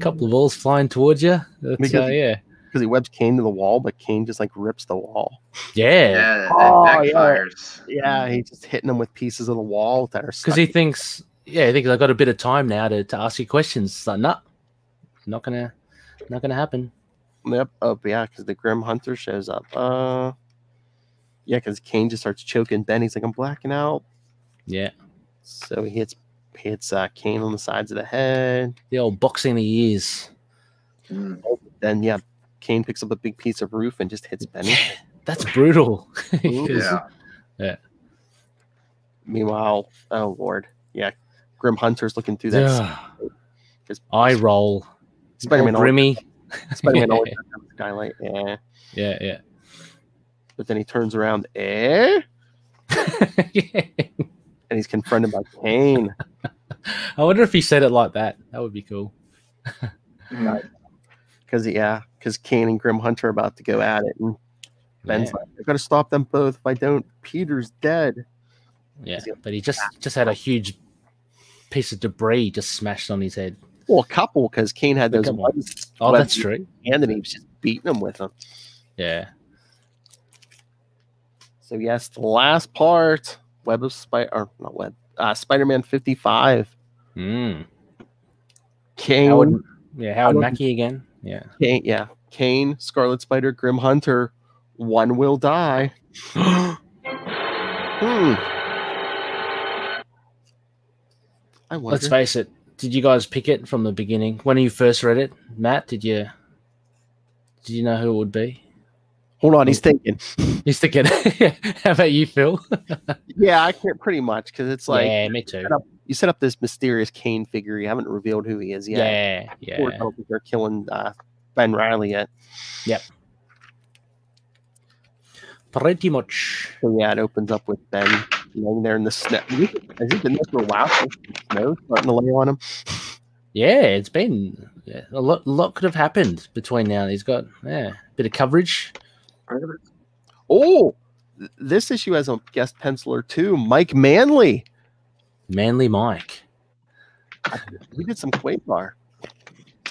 Couple of balls flying towards you. Because he webs Kane to the wall, but Kane just rips the wall. Yeah. Yeah, he's just hitting him with pieces of the wall that are stuck. Because he thinks I've got a bit of time now to ask you questions. It's like, nah, not gonna happen. Yep. Oh yeah, because the Grim Hunter shows up. Yeah, because Kane just starts choking Ben. He's like, I'm blacking out. Yeah. So he hits Kane on the sides of the head. The old boxing the ears. Then Kane picks up a big piece of roof and just hits Ben. That's brutal. Yeah. Meanwhile, oh lord, yeah, Grim Hunter's looking through that. Eye roll. Spider-Man Grimmy. Spider-Man always has a skylight. Yeah. Yeah. But then he turns around, and he's confronted by Kane. I wonder if he said it like that. That would be cool. Because Kane and Grim Hunter are about to go at it, and Ben's like, "I got to stop them both. If I don't, Peter's dead." Yeah, but he just had a huge piece of debris just smashed on his head. Well, a couple, because Kane had those webs. Oh, that's true. And then he was just beating them with them. Yeah. So yes, the last part, Spider-Man 55. Kane. Howard Mackie again. Yeah. Kane, Scarlet Spider, Grim Hunter. One will die. Let's face it. Did you guys pick it from the beginning? When you first read it, Matt, did you know who it would be? Hold on, he's thinking. How about you, Phil? Yeah, I can't pretty much because it's like, yeah, me too. You set up this mysterious Kane figure. You haven't revealed who he is yet. Yeah. I don't think they're killing Ben Reilly yet. Yep. Pretty much. So yeah, it opens up with Ben laying there in the snow. Has he been there for a while? Snow starting to lay on him. Yeah, it's been a lot could have happened between now. He's got a bit of coverage. Oh, this issue has a guest penciler too, Mike Manley. Manly Mike. He did some Quasar.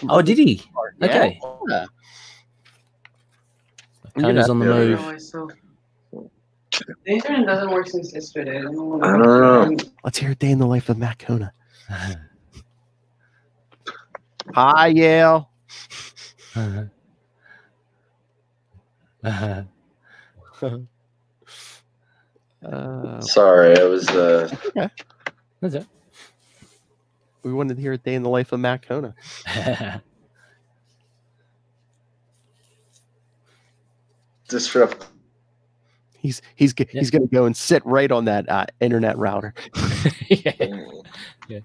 Oh, did he? Yeah. Okay. Yeah. Kona's on the move. The internet doesn't work since yesterday. I don't know. Let's hear a day in the life of Matt Kona. Hi, Yale. Sorry, I was. Okay. That's it. We wanted to hear a day in the life of Matt Kona. Disrupt. He's going to go and sit right on that internet router. Yeah.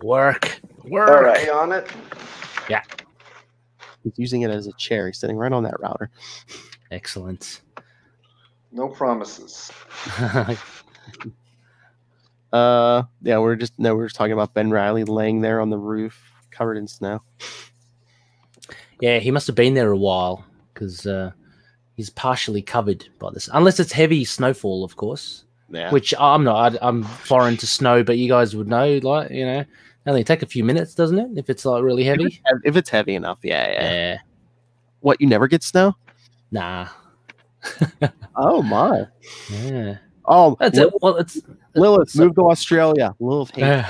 Work. All right, on it. Yeah. He's using it as a chair. He's sitting right on that router. Excellent. No promises. Yeah, we're just talking about Ben Reilly laying there on the roof, covered in snow. Yeah, he must have been there a while because he's partially covered by this, unless it's heavy snowfall, of course. Yeah. Which I'm not. I'm foreign to snow, but you guys would know, like, you know, only take a few minutes, doesn't it? If it's like really heavy. If it's heavy enough, yeah. What, you never get snow? Nah. Oh my. Yeah. Oh, that's it. Well, it's Lilith moved to Australia. Lilith hates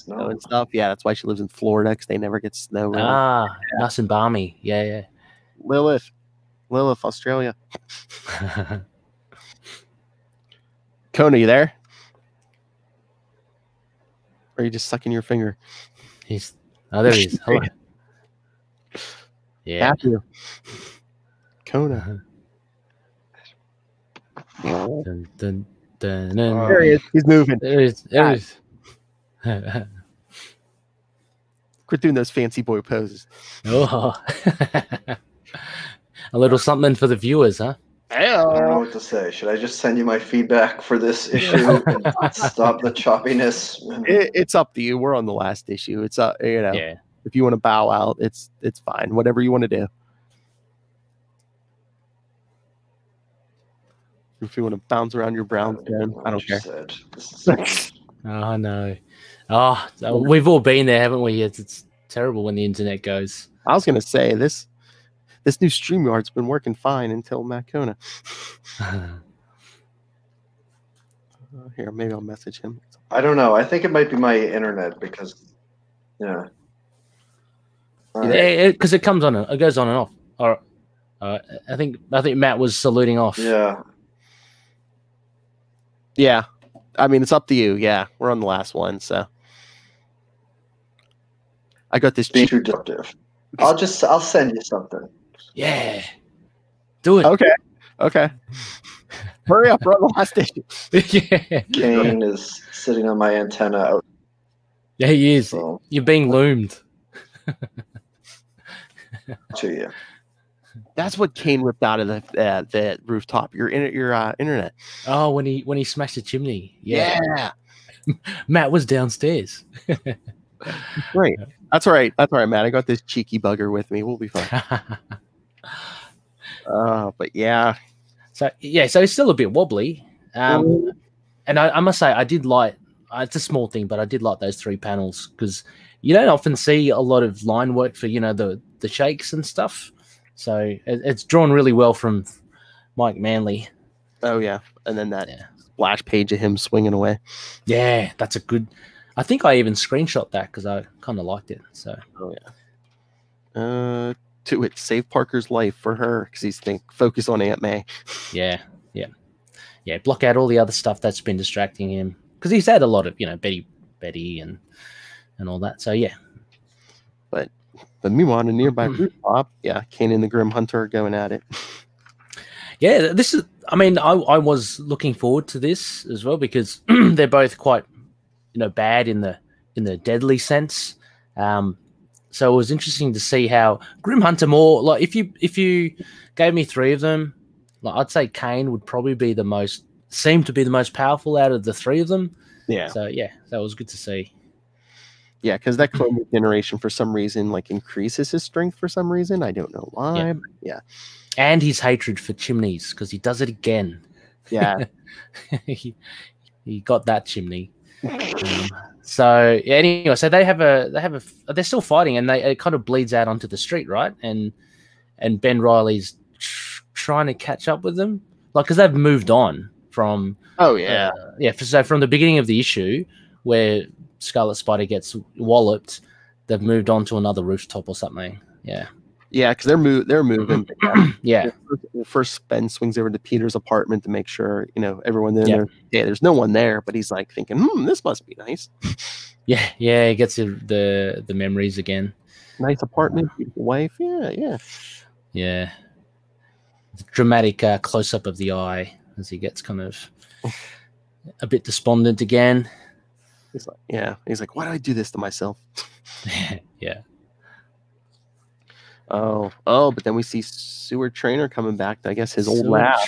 snow and stuff. Yeah, that's why she lives in Florida, because they never get snow. Really. Nice and balmy. Yeah. Lilith, Australia. Kona, you there? Or are you just sucking your finger? There he is. Hello. Yeah. Matthew. Kona. Dun, dun, dun, dun. There he is. He's moving. There he is. Quit doing those fancy boy poses. Oh. A little something for the viewers, huh? I don't know what to say. Should I just send you my feedback for this issue and stop the choppiness? It's up to you. We're on the last issue. It's if you want to bow out, it's fine. Whatever you want to do. If you want to bounce around your brown skin, I don't care. Oh no. Oh, we've all been there, haven't we? It's terrible when the internet goes. I was gonna say this new StreamYard's been working fine until Matt Kona. Here, maybe I'll message him. I don't know. I think it might be my internet because, because it comes on, it goes on and off. Or I think Matt was saluting off. Yeah. Yeah, I mean, it's up to you. Yeah, we're on the last one, so I got this. Being too disruptive. I'll send you something. Yeah, do it. Okay. Hurry up, we're on the last issue. Yeah. Kane is sitting on my antenna out. Yeah, he is. So. You're being loomed. To you. That's what Kane ripped out of the rooftop. Your internet. Oh, when he smashed the chimney. Yeah. Matt was downstairs. Great. That's all right, Matt. I got this cheeky bugger with me. We'll be fine. But yeah. So it's still a bit wobbly. And I must say, I did like. It's a small thing, but I did like those 3 panels because you don't often see a lot of line work for the shakes and stuff. So it's drawn really well from Mike Manley. Oh yeah, and then that splash page of him swinging away. Yeah, that's a good. I think I even screenshot that because I kind of liked it. So. Oh yeah. To it, save Parker's life for her because he's focus on Aunt May. Yeah. Block out all the other stuff that's been distracting him because he's had a lot of Betty and all that. So yeah. But meanwhile, on a nearby rooftop, Kane and the Grim Hunter are going at it. Yeah, this is. I mean, I was looking forward to this as well because they're both quite, bad in the deadly sense. So it was interesting to see how Grim Hunter more like if you gave me 3 of them, Like, I'd say Kane would probably be seem to be the most powerful out of the three of them. Yeah. So yeah, that was good to see. Yeah, because that clone generation for some reason like increases his strength for some reason. I don't know why. Yeah. But yeah. And his hatred for chimneys, because he does it again. Yeah. he got that chimney. So yeah, anyway, so they're still fighting, and it kind of bleeds out onto the street, right? And Ben Reilly's trying to catch up with them, like, because they've moved on from. Oh yeah, So from the beginning of the issue, where Scarlet Spider gets walloped, they've moved on to another rooftop or something. Yeah. Yeah, because they're moving. Yeah. First, Ben swings over to Peter's apartment to make sure everyone there. Yeah, there's no one there, but he's like thinking, this must be nice. Yeah. He gets the memories again. Nice apartment, beautiful wife. Yeah. Dramatic close up of the eye as he gets kind of a bit despondent again. He's like, why do I do this to myself? Yeah. Oh, but then we see Sewer Trainer coming back to, I guess, his old lab.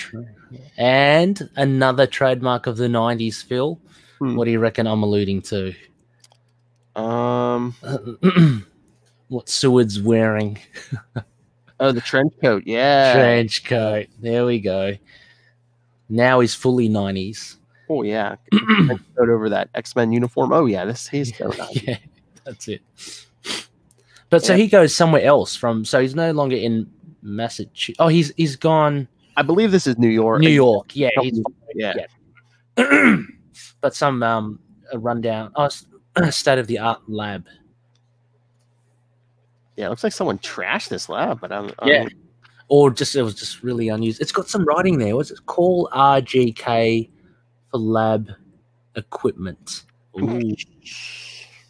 And another trademark of the 90s, Phil. What do you reckon I'm alluding to? What Seward's wearing. Oh, the trench coat. Yeah. Trench coat. There we go. Now he's fully 90s. Oh, yeah. Trench coat over that X-Men uniform. Oh, yeah. He's so nice. Yeah, that's it. But so he goes somewhere else so he's no longer in Massachusetts. Oh, he's gone. I believe this is New York. New York, yeah. Yeah. But some a rundown, state of the art lab. Yeah, it looks like someone trashed this lab, but or it was just really unused. It's got some writing there. What's it? Call RGK for lab equipment. Ooh,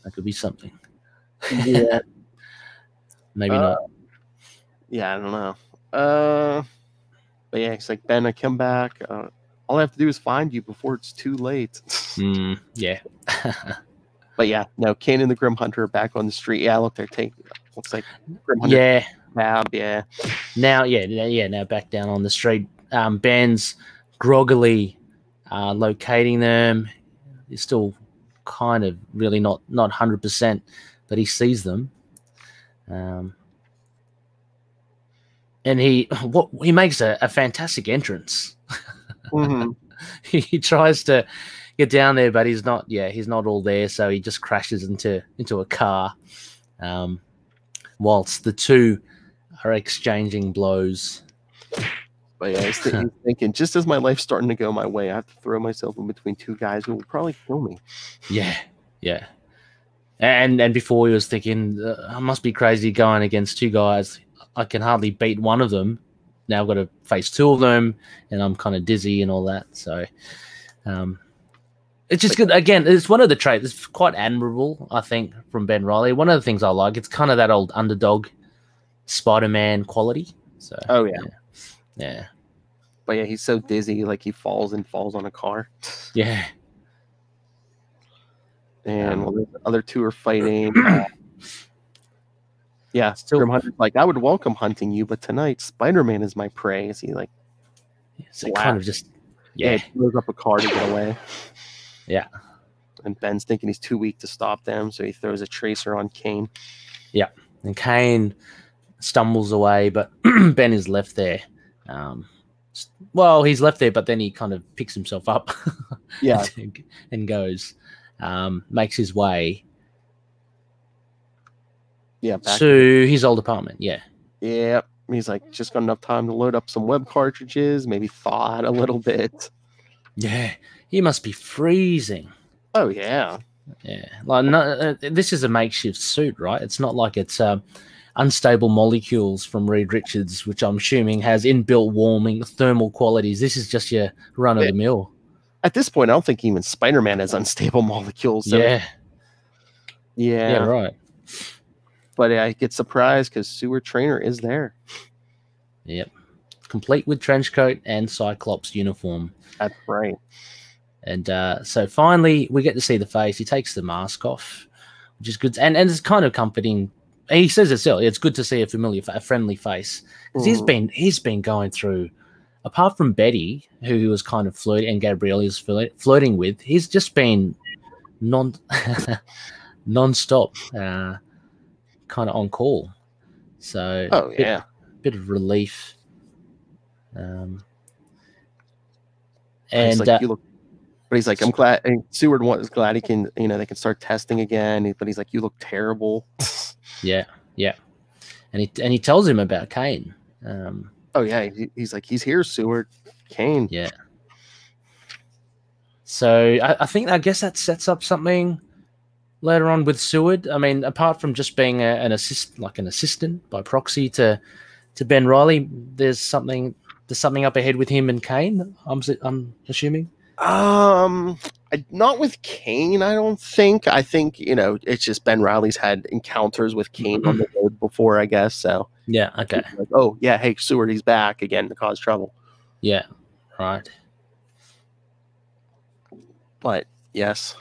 that could be something. Yeah. Maybe not. Yeah, I don't know. But yeah, it's like, Ben, I come back. All I have to do is find you before it's too late. Yeah. But yeah, no, Kane and the Grim Hunter are back on the street. Yeah, look, looks like Grim Hunter. Yeah. Lab, yeah. Now back down on the street. Ben's groggily locating them. He's still kind of really not 100%, but he sees them. And he makes a fantastic entrance. Mm-hmm. He tries to get down there, but he's not all there, so he just crashes into a car, whilst the two are exchanging blows. But yeah, he's thinking, just as my life's starting to go my way, I have to throw myself in between two guys who will probably kill me. Yeah. And before he was thinking, I must be crazy going against two guys. I can hardly beat one of them. Now I've got to face two of them, and I'm kind of dizzy and all that. So it's just good. Again, it's one of the traits. It's quite admirable, I think, from Ben Reilly. One of the things I like, it's kind of that old underdog Spider-Man quality. So yeah. But yeah, he's so dizzy, like he falls on a car. Yeah. And the other two are fighting. Yeah, Grim Hunter's like, I would welcome hunting you, but tonight Spider-Man is my prey. Is he like? So kind of just he throws up a car to get away. Yeah. And Ben's thinking he's too weak to stop them, so he throws a tracer on Kane. Yeah, and Kane stumbles away, but Ben is left there. Well, he's left there, but then he kind of picks himself up. Yeah, and goes, makes his way. Yeah, back to his old apartment. Yeah. He's like, just got enough time to load up some web cartridges, maybe thaw out a little bit. Yeah, he must be freezing. Oh yeah. Like this is a makeshift suit, right? It's not like it's unstable molecules from Reed Richards, which I'm assuming has inbuilt warming thermal qualities. This is just your run of the mill. At this point, I don't think even Spider-Man has unstable molecules. So yeah, right. But I get surprised because Sewer Trainer is there. Yep. Complete with trench coat and Cyclops uniform. That's right. And so finally we get to see the face. He takes the mask off, which is good. And it's kind of comforting. He says it's good to see a friendly face. Because he's been going through apart from Betty, who he was kind of flirting, and Gabrielle is flirting with, he's just been non-stop, kind of on call. So, bit of relief. And he's like, but he's like, I'm glad. And Seward is glad he can, they can start testing again. But he's like, you look terrible. Yeah. And he tells him about Kane. He's like, he's here, Seward. Kane. Yeah. So I guess that sets up something later on with Seward. I mean, apart from just being an assistant by proxy to Ben Reilly, there's something up ahead with him and Kane. I'm assuming. Not with Kane, I don't think. I think it's just Ben Reilly's had encounters with Kane on the road before, I guess. So yeah, okay. Like, oh yeah, hey Seward, he's back again to cause trouble. Yeah, right. But yes.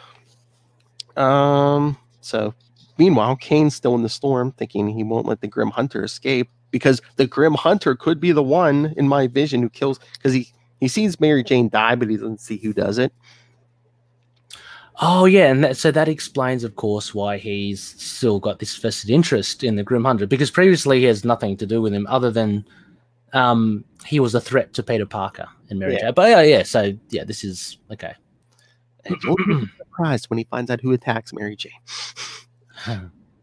So meanwhile, Kane's still in the storm, thinking he won't let the Grim Hunter escape, because the Grim Hunter could be the one in my vision who kills, because he sees Mary Jane die, but he doesn't see who does it. Oh yeah, and so that explains, of course, why he's still got this vested interest in the Grim Hunter, because previously he has nothing to do with him other than he was a threat to Peter Parker and Mary Jane. But so this is okay. And he'll be surprised when he finds out who attacks Mary Jane.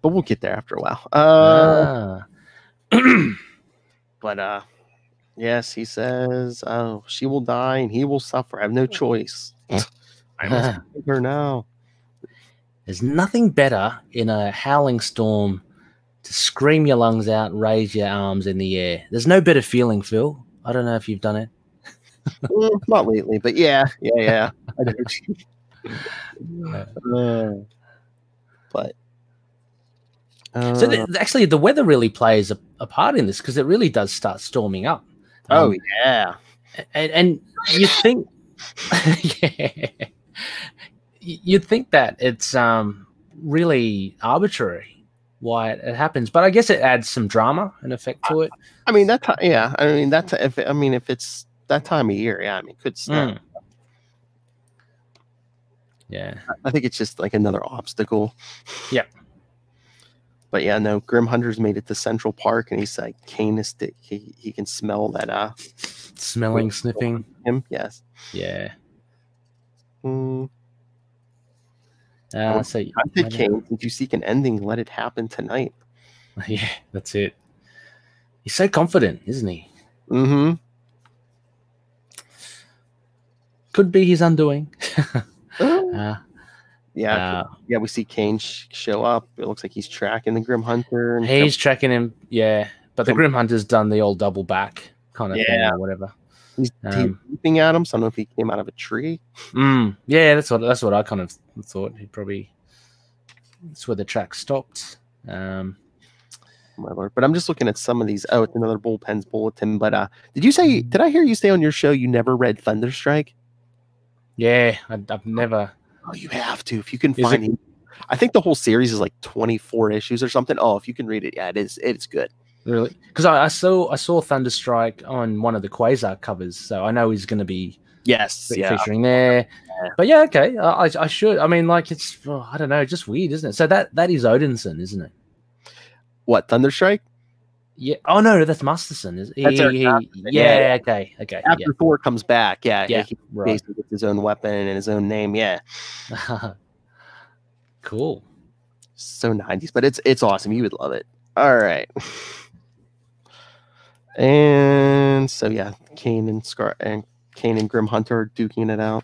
But we'll get there after a while. But yes, he says, "Oh, she will die and he will suffer. I have no choice. I must take her now." There's nothing better in a howling storm to scream your lungs out and raise your arms in the air. There's no better feeling, Phil. I don't know if you've done it. Not lately, but yeah. I know. But so actually, the weather really plays a part in this, because it really does start storming up. And you think, you'd think that it's really arbitrary why it happens, but I guess it adds some drama and effect to it. I mean if it's that time of year, it could snow. Yeah, I think it's just like another obstacle. Yeah. But yeah, no, Grim Hunter's made it to Central Park, and he's like, Kane is he can smell that sniffing him. Yes. Yeah. So I think Kane, if you seek an ending, let it happen tonight. Yeah, that's it. He's so confident, isn't he? Mm-hmm. Could be his undoing. We see Kane show up. It looks like he's tracking the Grim Hunter. And he's tracking him, but the Grim Hunter's done the old double back kind of thing or whatever. He's leaping at him, so I don't know if he came out of a tree. Yeah, that's what I kind of thought. That's where the track stopped. My lord. But I'm just looking at some of these. Oh, it's another Bullpen's bulletin. But did I hear you say on your show you never read Thunderstrike? Yeah, I've never. Oh, you have to. If you can find it. I think the whole series is like 24 issues or something. Oh, if you can read it, it's good. Really? Because I saw Thunderstrike on one of the Quasar covers, so I know he's going to be featuring there. Yeah. But yeah, okay, I should. I mean, like, it's I don't know, just weird, isn't it? So that is Odinson, isn't it? What, Thunderstrike? Yeah. Oh no, that's Masterson. Okay. After Thor comes back, he right. basically gets his own weapon and his own name. Yeah. Cool. So 90s, but it's awesome. You would love it. All right. And so Kane and Grim Hunter are duking it out.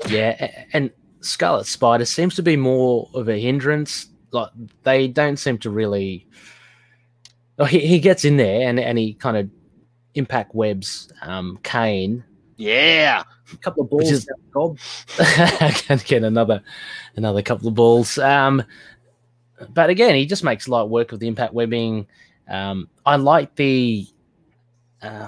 Yeah, and Scarlet Spider seems to be more of a hindrance. Like, they don't seem to really. Oh, he gets in there and he kind of impact webs Kane. Yeah, a couple of balls. I can get another couple of balls. But again, he just makes light work of the impact webbing. I like the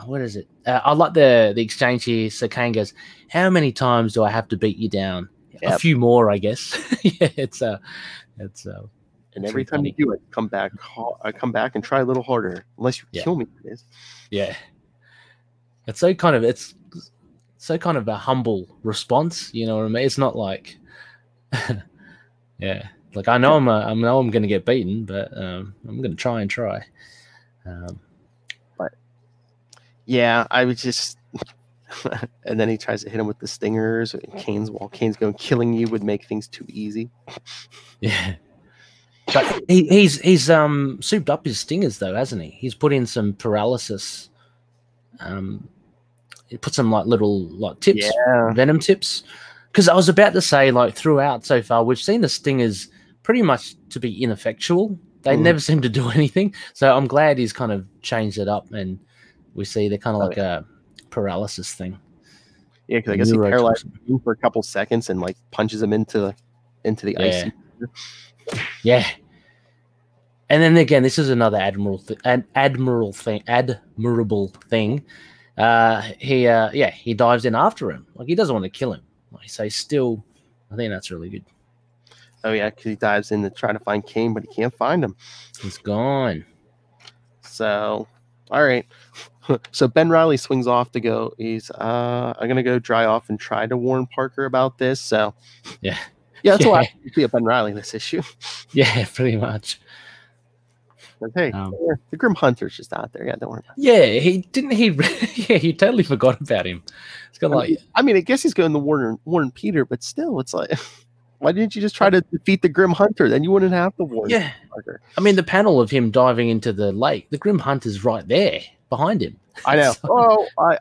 what is it? I like the exchange here. So Kane goes, "How many times do I have to beat you down?" Yep. A few more, I guess. Yeah, it's and every time you do it, come back and try a little harder. Unless you kill me for this. Yeah. it's so kind of a humble response. You know what I mean? It's not like, yeah. Like I know I'm going to get beaten, but I'm going to try. But yeah, I would just, and then he tries to hit him with the stingers. While Kane's going, killing you would make things too easy. Yeah, but he's souped up his stingers though, hasn't he? He's put in some paralysis. He put some little tips, venom tips. Because I was about to say, throughout so far, we've seen the stingers pretty much to be ineffectual. They never seem to do anything. So I'm glad he's kind of changed it up, and we see they're kind of a paralysis thing. Yeah, because I guess he paralyzed him for a couple seconds and punches him into the ice. Yeah. And then again, this is another admirable thing. He dives in after him. He doesn't want to kill him. So still, I think that's really good. Oh yeah, because he dives in to try to find Kane, but he can't find him. He's gone. So, all right. So Ben Reilly swings off to go. He's I'm gonna go dry off and try to warn Parker about this. So yeah, that's a lot to see Ben Reilly in this issue. Yeah, pretty much. But hey, the Grim Hunter's just out there. Yeah, don't worry about it. Yeah, he totally forgot about him. It's kind of I guess he's going to warn Peter, but still, it's like, why didn't you just try to defeat the Grim Hunter? Then you wouldn't have to warn Parker. The panel of him diving into the lake, the Grim Hunter's right there behind him. I know.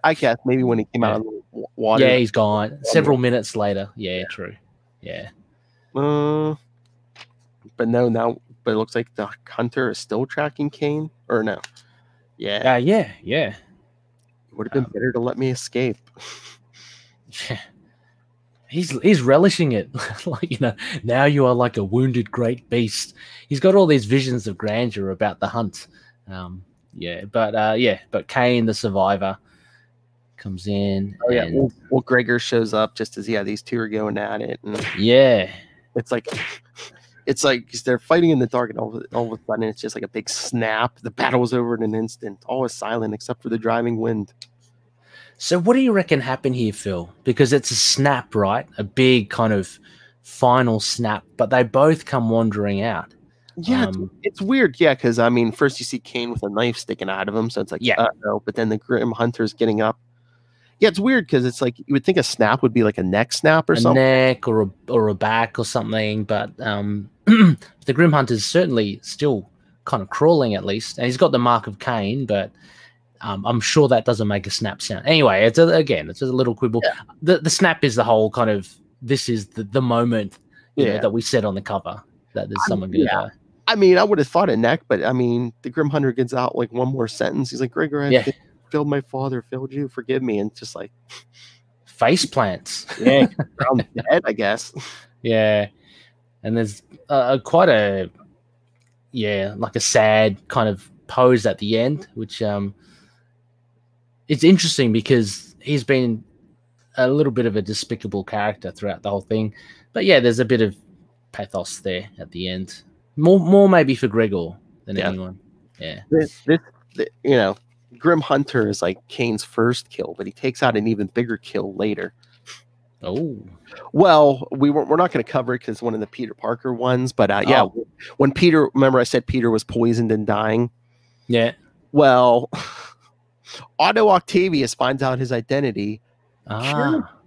I guess maybe when he came out of the water. Yeah, he's gone. Several minutes later. Yeah, true. Yeah. But no, but it looks like the Hunter is still tracking Kane, or no? Yeah. Yeah. It would have been better to let me escape. Yeah. He's relishing it. Now you are like a wounded great beast. He's got all these visions of grandeur about the hunt. But Kane, the survivor, comes in. Oh, yeah. Well, Gregor shows up just as these two are going at it. And it's like they're fighting in the dark, and all of a sudden it's just like a big snap. The battle was over in an instant. All is silent except for the driving wind. So what do you reckon happened here, Phil? Because it's a snap, right? A big kind of final snap, but they both come wandering out. Yeah, it's weird. Yeah, because first you see Kane with a knife sticking out of him, so it's like, but then the Grim Hunter's getting up. Yeah, it's weird because it's like you would think a snap would be like a neck snap or something, neck or a back or something. But the Grim Hunter's certainly still kind of crawling at least, and he's got the mark of Kane, but I'm sure that doesn't make a snap sound. Anyway, it's just a little quibble. Yeah. The snap is the whole kind of this is the moment that we said on the cover that there's someone going to die. I would have thought a neck, but the Grim Hunter gets out like one more sentence. He's like, Gregor, I failed my father, failed you, forgive me, and just like face plants. Yeah, around the head, I guess. Yeah, and there's quite a sad kind of pose at the end, which it's interesting because he's been a little bit of a despicable character throughout the whole thing, but there's a bit of pathos there at the end. More maybe for Gregor than anyone. Yeah. This Grim Hunter is like Kane's first kill, but he takes out an even bigger kill later. Oh. Well, we're not going to cover it because one of the Peter Parker ones, but when Peter, remember I said Peter was poisoned and dying? Yeah. Well, Otto Octavius finds out his identity,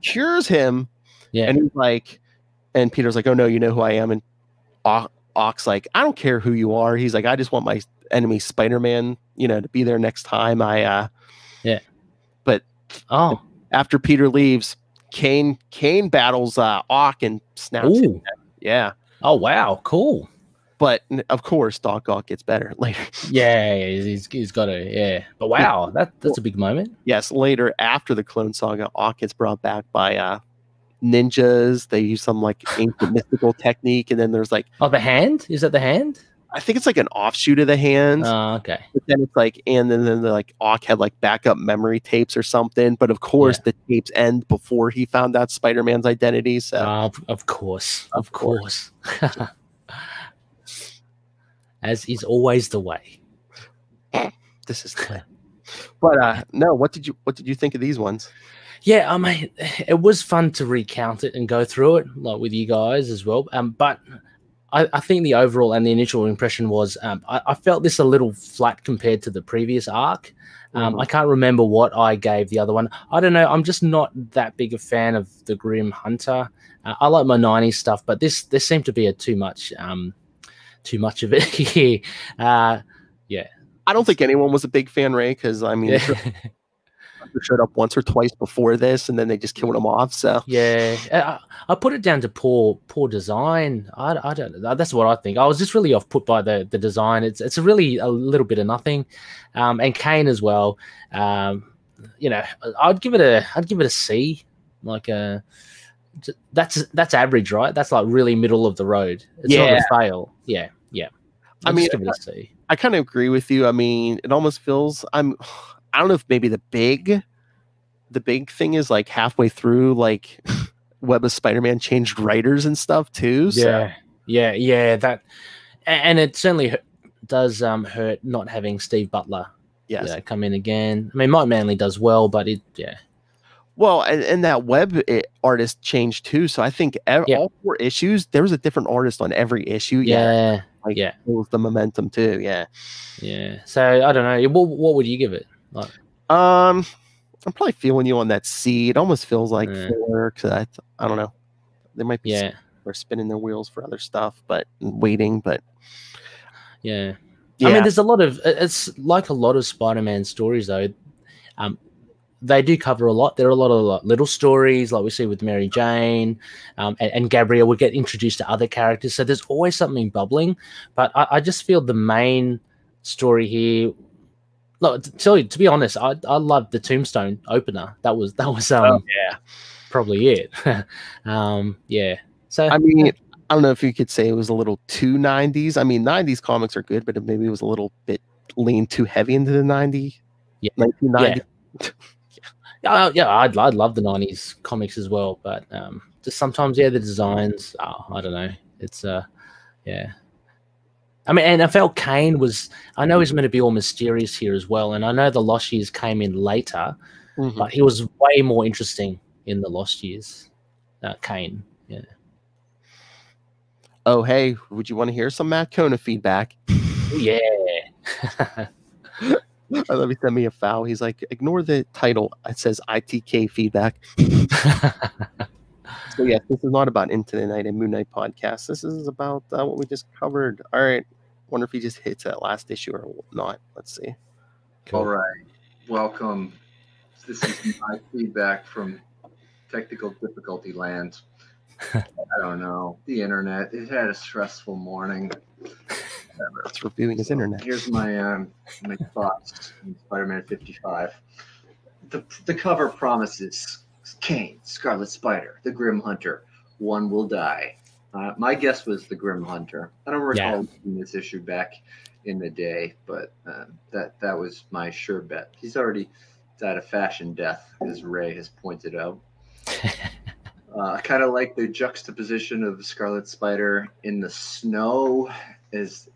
cures him, and he's like, and Peter's like, oh no, you know who I am, and Ock's like, I don't care who you are. He's like, I just want my enemy Spider-Man, to be there next time. But after Peter leaves, Kane battles Ock and snaps him. Yeah. Oh wow, cool. But of course, Doc Ock gets better later. Yeah, he's got to. But wow, that's a big moment. Yes, later after the Clone Saga, Ock gets brought back by ninjas. They use some like ancient mystical technique, and then there's like the hand. Is that the hand? I think it's like an offshoot of the hand. Oh, okay. But then it's like, and then the like Ock had like backup memory tapes or something. But of course, the tapes end before he found out Spider-Man's identity. So of course. As is always the way. This is the way. But no, what did you think of these ones? Yeah, I mean, it was fun to recount it and go through it like with you guys as well. But I think the overall and the initial impression was I felt this a little flat compared to the previous arc. I can't remember what I gave the other one. I don't know. I'm just not that big a fan of the Grim Hunter. I like my 90s stuff, but there seemed to be too much of it here. Yeah. I don't think anyone was a big fan, Ray, because I mean, showed up once or twice before this, and then they just killed him off. So yeah, I put it down to poor design. I don't know. That's what I think. I was just really off put by the design. It's really a little bit of nothing, and Kane as well. You know, I'd give it a C. Like that's average, right? That's like really middle of the road. It's not a fail. Yeah. I mean, give it a C. I kind of agree with you. I mean, it almost feels I don't know if maybe the big thing is like halfway through, like Web of Spider-Man changed writers and stuff too. So. Yeah. That, and it certainly does hurt not having Steve Butler. Come in again. I mean, Mike Manley does well, but Well, and that web artist changed too. So I think all 4 issues, there was a different artist on every issue. It was the momentum too. Yeah. So I don't know. What would you give it? Like, I'm probably feeling you on that C. It almost feels like 4 because I don't know. They might be they're spinning their wheels for other stuff, but waiting. But I mean, there's a lot of it's like a lot of Spider-Man stories though. They do cover a lot. There are a lot of little stories, like we see with Mary Jane and Gabrielle. We get introduced to other characters, so there's always something bubbling. But I just feel the main story here. Look, to be honest, I loved the Tombstone opener. That was probably it. So I mean, I don't know if you could say it was a little too 90s. I mean, 90s comics are good, but maybe it was a little bit leaned too heavy into the 1990s. I'd love the 90s comics as well, but just sometimes the designs, I don't know. It's I mean, and I felt Kane was, I know he's meant to be all mysterious here as well, and I know the Lost Years came in later, but he was way more interesting in the Lost Years. Kane. Oh, hey, would you want to hear some Matt Kona feedback? Yeah. Let me send me a foul. He's like, ignore the title. It says ITK feedback. So yes, this is not about Into the Night and Moon Knight podcast. This is about what we just covered. All right. Wonder if he just hits that last issue or not. Let's see. Cool. All right. Welcome. This is my feedback from technical difficulty land. I don't know. The internet. It had a stressful morning. It's reviewing his internet. Here's my my thoughts on Spider-Man 55. The cover promises Kane, Scarlet Spider, the Grim Hunter. One will die. My guess was the Grim Hunter. I don't recall reading this issue back in the day, but that was my sure bet. He's already died a fashion death, as Ray has pointed out. I kind of like the juxtaposition of Scarlet Spider in the snow as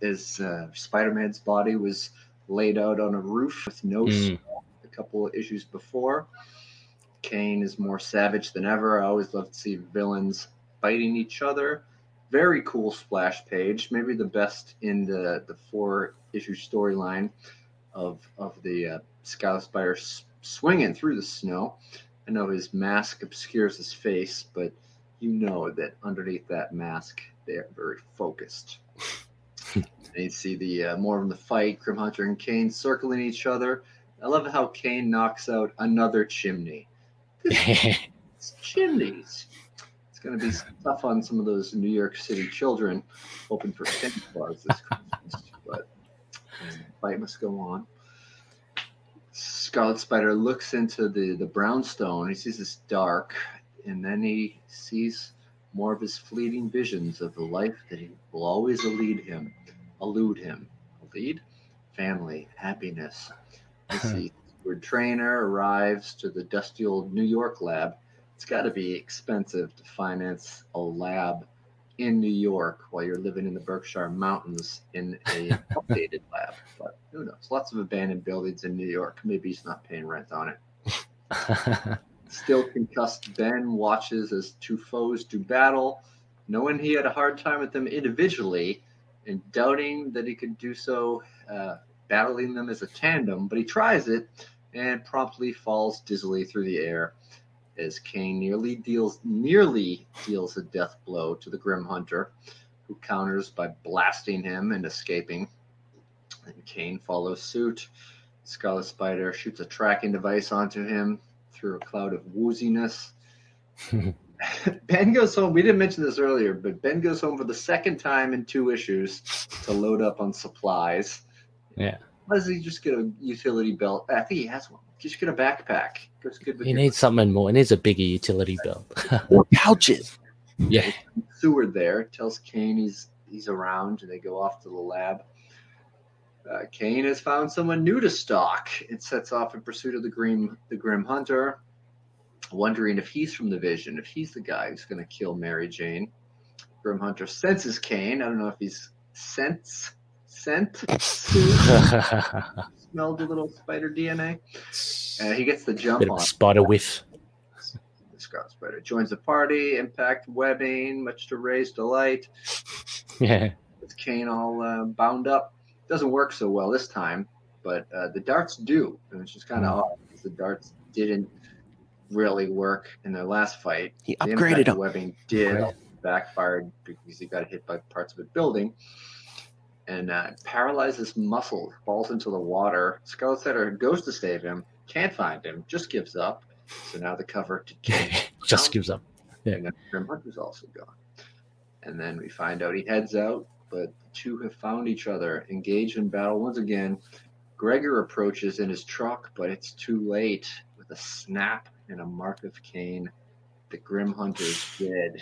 Spider-Man's body was laid out on a roof with no snow a couple of issues before. Kane is more savage than ever. I always love to see villains fighting each other. Very cool splash page. Maybe the best in the 4-issue storyline of the Scarlet Spider swinging through the snow. I know his mask obscures his face, but you know that underneath that mask, they are very focused. And you see the more of the fight, Grim Hunter and Kane circling each other. I love how Kane knocks out another chimney. It's chimneys. It's going to be tough on some of those New York City children hoping for candy bars this Christmas, but the fight must go on. Scarlet Spider looks into the brownstone. He sees this dark, and then he sees more of his fleeting visions of the life that he will always elude him. Lead? Family, happiness. You see, where Trainer arrives to the dusty old New York lab. It's got to be expensive to finance a lab in New York while you're living in the Berkshire Mountains in a updated lab. But who knows? Lots of abandoned buildings in New York. Maybe he's not paying rent on it. Still concussed Ben watches as two foes do battle, knowing he had a hard time with them individually and doubting that he could do so battling them as a tandem, but he tries it and promptly falls dizzily through the air as Kane nearly deals a death blow to the Grim Hunter, who counters by blasting him and escaping. And Kane follows suit. Scarlet Spider shoots a tracking device onto him through a cloud of wooziness. Ben goes home. We didn't mention this earlier, but Ben goes home for the second time in 2 issues to load up on supplies. Yeah. Why does he just get a utility belt? I think he has one. Just get a backpack. Goes good with he needs something more. He needs a bigger utility belt. Or pouches. Yeah. Seward there tells Kane he's around, and they go off to the lab. Kane has found someone new to stalk. It sets off in pursuit of the Grim Hunter, wondering if he's from the Vision, if he's the guy who's going to kill Mary Jane. Grim Hunter senses Kane. I don't know if he's smelled a little spider DNA. He gets the jump on. Spider whiff. The Scarlet Spider joins the party. Impact webbing, much to Ray's delight. Yeah. With Kane all bound up. Doesn't work so well this time, but the darts do. And it's just kind of odd because the darts didn't really work in their last fight. He upgraded them. Webbing did backfired because he got hit by parts of a building. And paralyzes muscle, falls into the water. Scarlet Spider goes to save him, can't find him, just gives up. So now the cover to Kane just gives up. Yeah. And then Grim Hunter's also gone. And then we find out he heads out, but the two have found each other, engaged in battle once again. Gregor approaches in his truck, but it's too late. With a snap and a mark of Kane, the Grim Hunter's dead.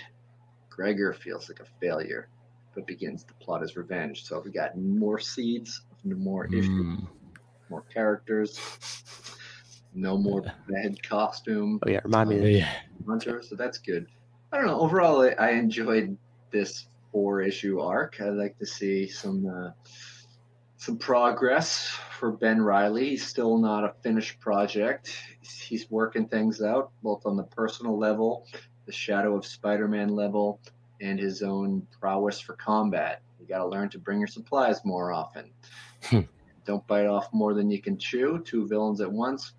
Gregor feels like a failure, but begins to plot his revenge. So we got more seeds, more issues, more characters, no more bad costume. Oh yeah, remind me. Yeah. Hunter, so that's good. I don't know. Overall, I enjoyed this 4-issue arc. I'd like to see some progress for Ben Reilly. He's still not a finished project. He's working things out, both on the personal level, the Shadow of Spider-Man level, and his own prowess for combat. You got to learn to bring your supplies more often. Don't bite off more than you can chew. 2 villains at once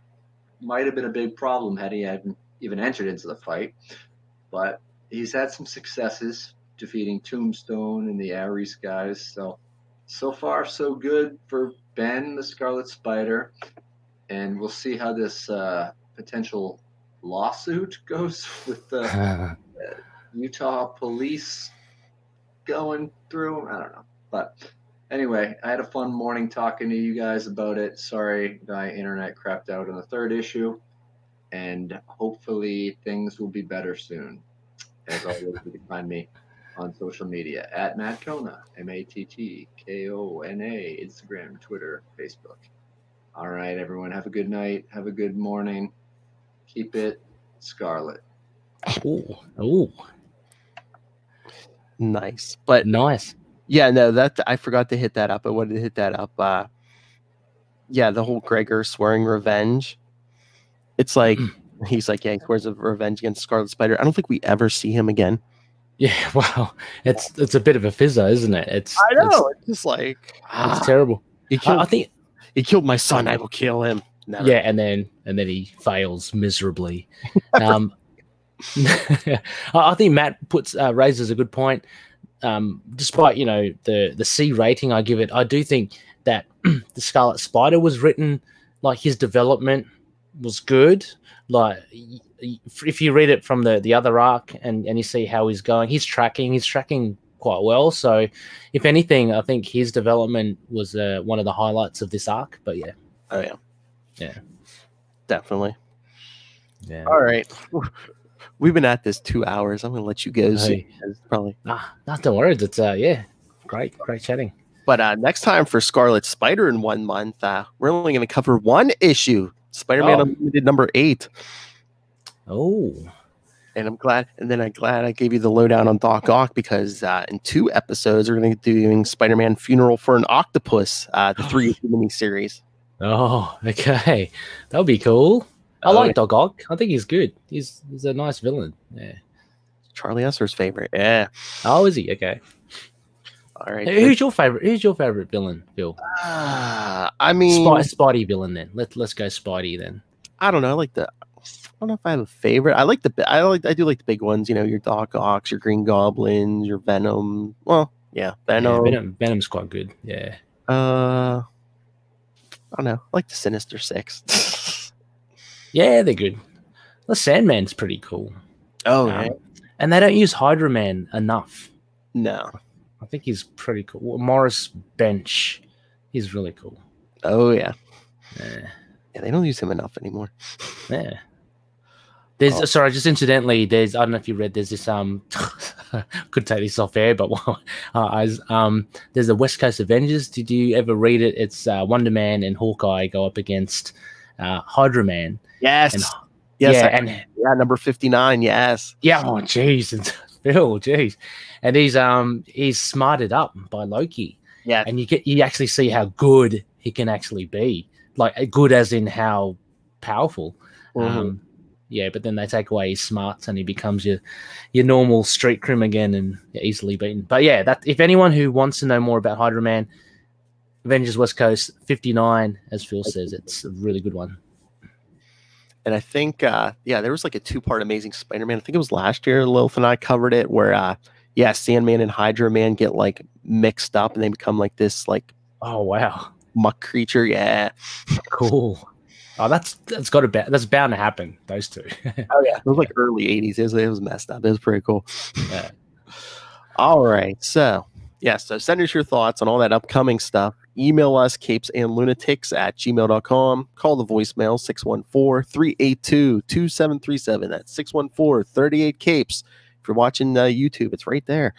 might have been a big problem had he hadn't even entered into the fight. But he's had some successes defeating Tombstone and the Ares guys. So far, so good for Ben, the Scarlet Spider. And we'll see how this potential lawsuit goes with the Utah police going through. I don't know. But anyway, I had a fun morning talking to you guys about it. Sorry my internet crapped out on the 3rd issue. And hopefully things will be better soon. As always, you can find me on social media at Matt Kona, MatTKona, Instagram, Twitter, Facebook. All right, everyone. Have a good night. Have a good morning. Keep it Scarlet. Ooh. Nice. But nice. Yeah, no, that I forgot to hit that up. I wanted to hit that up. Yeah, the whole Gregor swearing revenge. It's like he's like, yeah, he swears of revenge against Scarlet Spider. I don't think we ever see him again. Yeah, well, it's a bit of a fizzer, isn't it? I know. It's just like it's terrible. I think he killed my son. I will kill him. Never. Yeah, and then he fails miserably. I think Matt raises a good point. Despite the C rating I give it, I do think that the Scarlet Spider was written like his development was good. Like if you read it from the other arc and you see how he's going, he's tracking quite well. So if anything, I think his development was one of the highlights of this arc. But yeah. Oh yeah, definitely. Yeah. All right. We've been at this 2 hours. I'm going to let you go. Probably. Don't worry. It's great chatting. But next time for Scarlet Spider in 1 month, we're only going to cover 1 issue. Spider-Man Unlimited number 8. Oh. And I'm glad I gave you the lowdown on Doc Ock because in 2 episodes we're going to be doing Spider-Man Funeral for an Octopus, the 3 miniseries. Oh, okay, that'll be cool. I like Doc Ock. I think he's good. He's a nice villain. Yeah, Charlie Esser's favorite. Yeah. Oh, is he? Okay. All right. Who's your favorite? Who's your favorite villain, Phil? I mean, Spidey villain. Then let's go Spidey. Then I don't know. I don't know if I have a favorite. I do like the big ones. You know, your Doc Ocks, your Green Goblins, your Venom. Well, yeah, Venom. Yeah, Venom's quite good. Yeah. I don't know. I like the Sinister Six. Yeah, they're good. The Sandman's pretty cool. Oh, yeah. And they don't use Hydra Man enough. No. I think he's pretty cool. Morris Bench, he's really cool. Oh, yeah. Yeah, they don't use him enough anymore. Yeah. There's sorry, just incidentally, I don't know if you read, there's this could take this off air, but there's a West Coast Avengers. Did you ever read it? It's Wonder Man and Hawkeye go up against Hydra Man. Yes. And number 59. Yes. Yeah. Oh, jeez, and Phil, jeez, and he's smarted up by Loki. Yeah, and you actually see how good he can actually be, like good as in how powerful. Mm-hmm. Yeah, but then they take away his smarts and he becomes your normal street crim again and easily beaten. But yeah, that if anyone who wants to know more about Hydra Man, Avengers West Coast 59, as Phil says, it's a really good one. And I think, there was like a 2-part Amazing Spider-Man. I think it was last year. Lilith and I covered it where, Sandman and Hydra Man get like mixed up and they become like this, like, oh wow, muck creature. Yeah, cool. Oh, that's bound to happen. Those two. Oh yeah, it was like early 80s. It was messed up. It was pretty cool. Yeah. All right, so send us your thoughts on all that upcoming stuff. Email us capesandlunatics@gmail.com. Call the voicemail 614-382-2737. That's 614-38-CAPES. If you're watching YouTube, it's right there.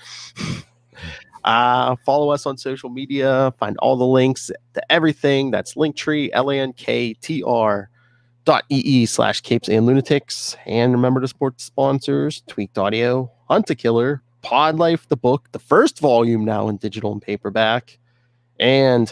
Follow us on social media. Find all the links to everything. That's Linktree, linktr.ee/capesandlunatics. And remember to support the sponsors: Tweaked Audio, Hunt a Killer, Pod Life, the book, the first volume now in digital and paperback. And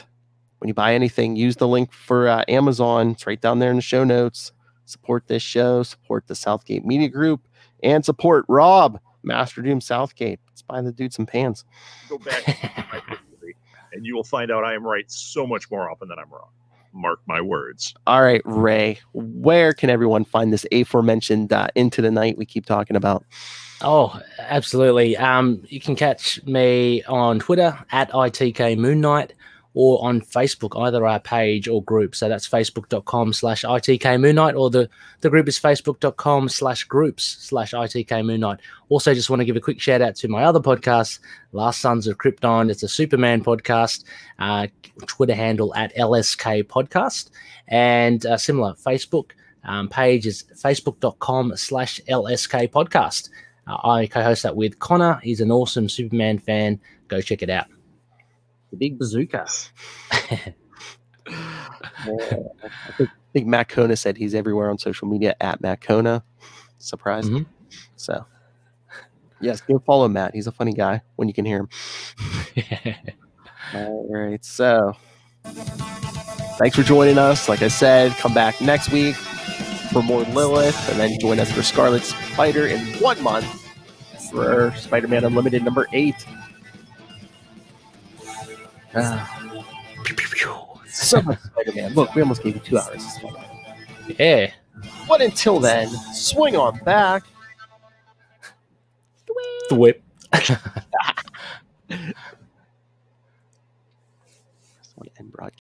when you buy anything, use the link for Amazon. It's right down there in the show notes. Support this show, support the Southgate Media Group, and support Rob, Master Doom Southgate. Let's buy the dude some pants. Go back to my history, and you will find out I am right so much more often than I'm wrong. Mark my words. All right, Ray, where can everyone find this aforementioned Into the Night we keep talking about? Oh, absolutely. You can catch me on Twitter @ITK Moon Knight or on Facebook, either our page or group. So that's facebook.com/ITK Moon Knight, or the group is facebook.com/groups/ITK Moon Knight. Also, just want to give a quick shout out to my other podcast, Last Sons of Krypton. It's a Superman podcast, Twitter handle @LSK Podcast, and similar Facebook page is facebook.com/LSK Podcast. I co-host that with Kona. He's an awesome Superman fan. Go check it out. The big bazooka. I think Matt Kona said he's everywhere on social media @Matt Kona. Surprise. Mm-hmm. So, yes, go follow Matt. He's a funny guy when you can hear him. All right. So, thanks for joining us. Like I said, come back next week for more Lilith, and then join us for Scarlet Spider in 1 month for Spider-Man Unlimited number 8. So much Spider-Man. Look, we almost gave you 2 hours. Yeah. But until then, swing on back. The whip. End broadcast.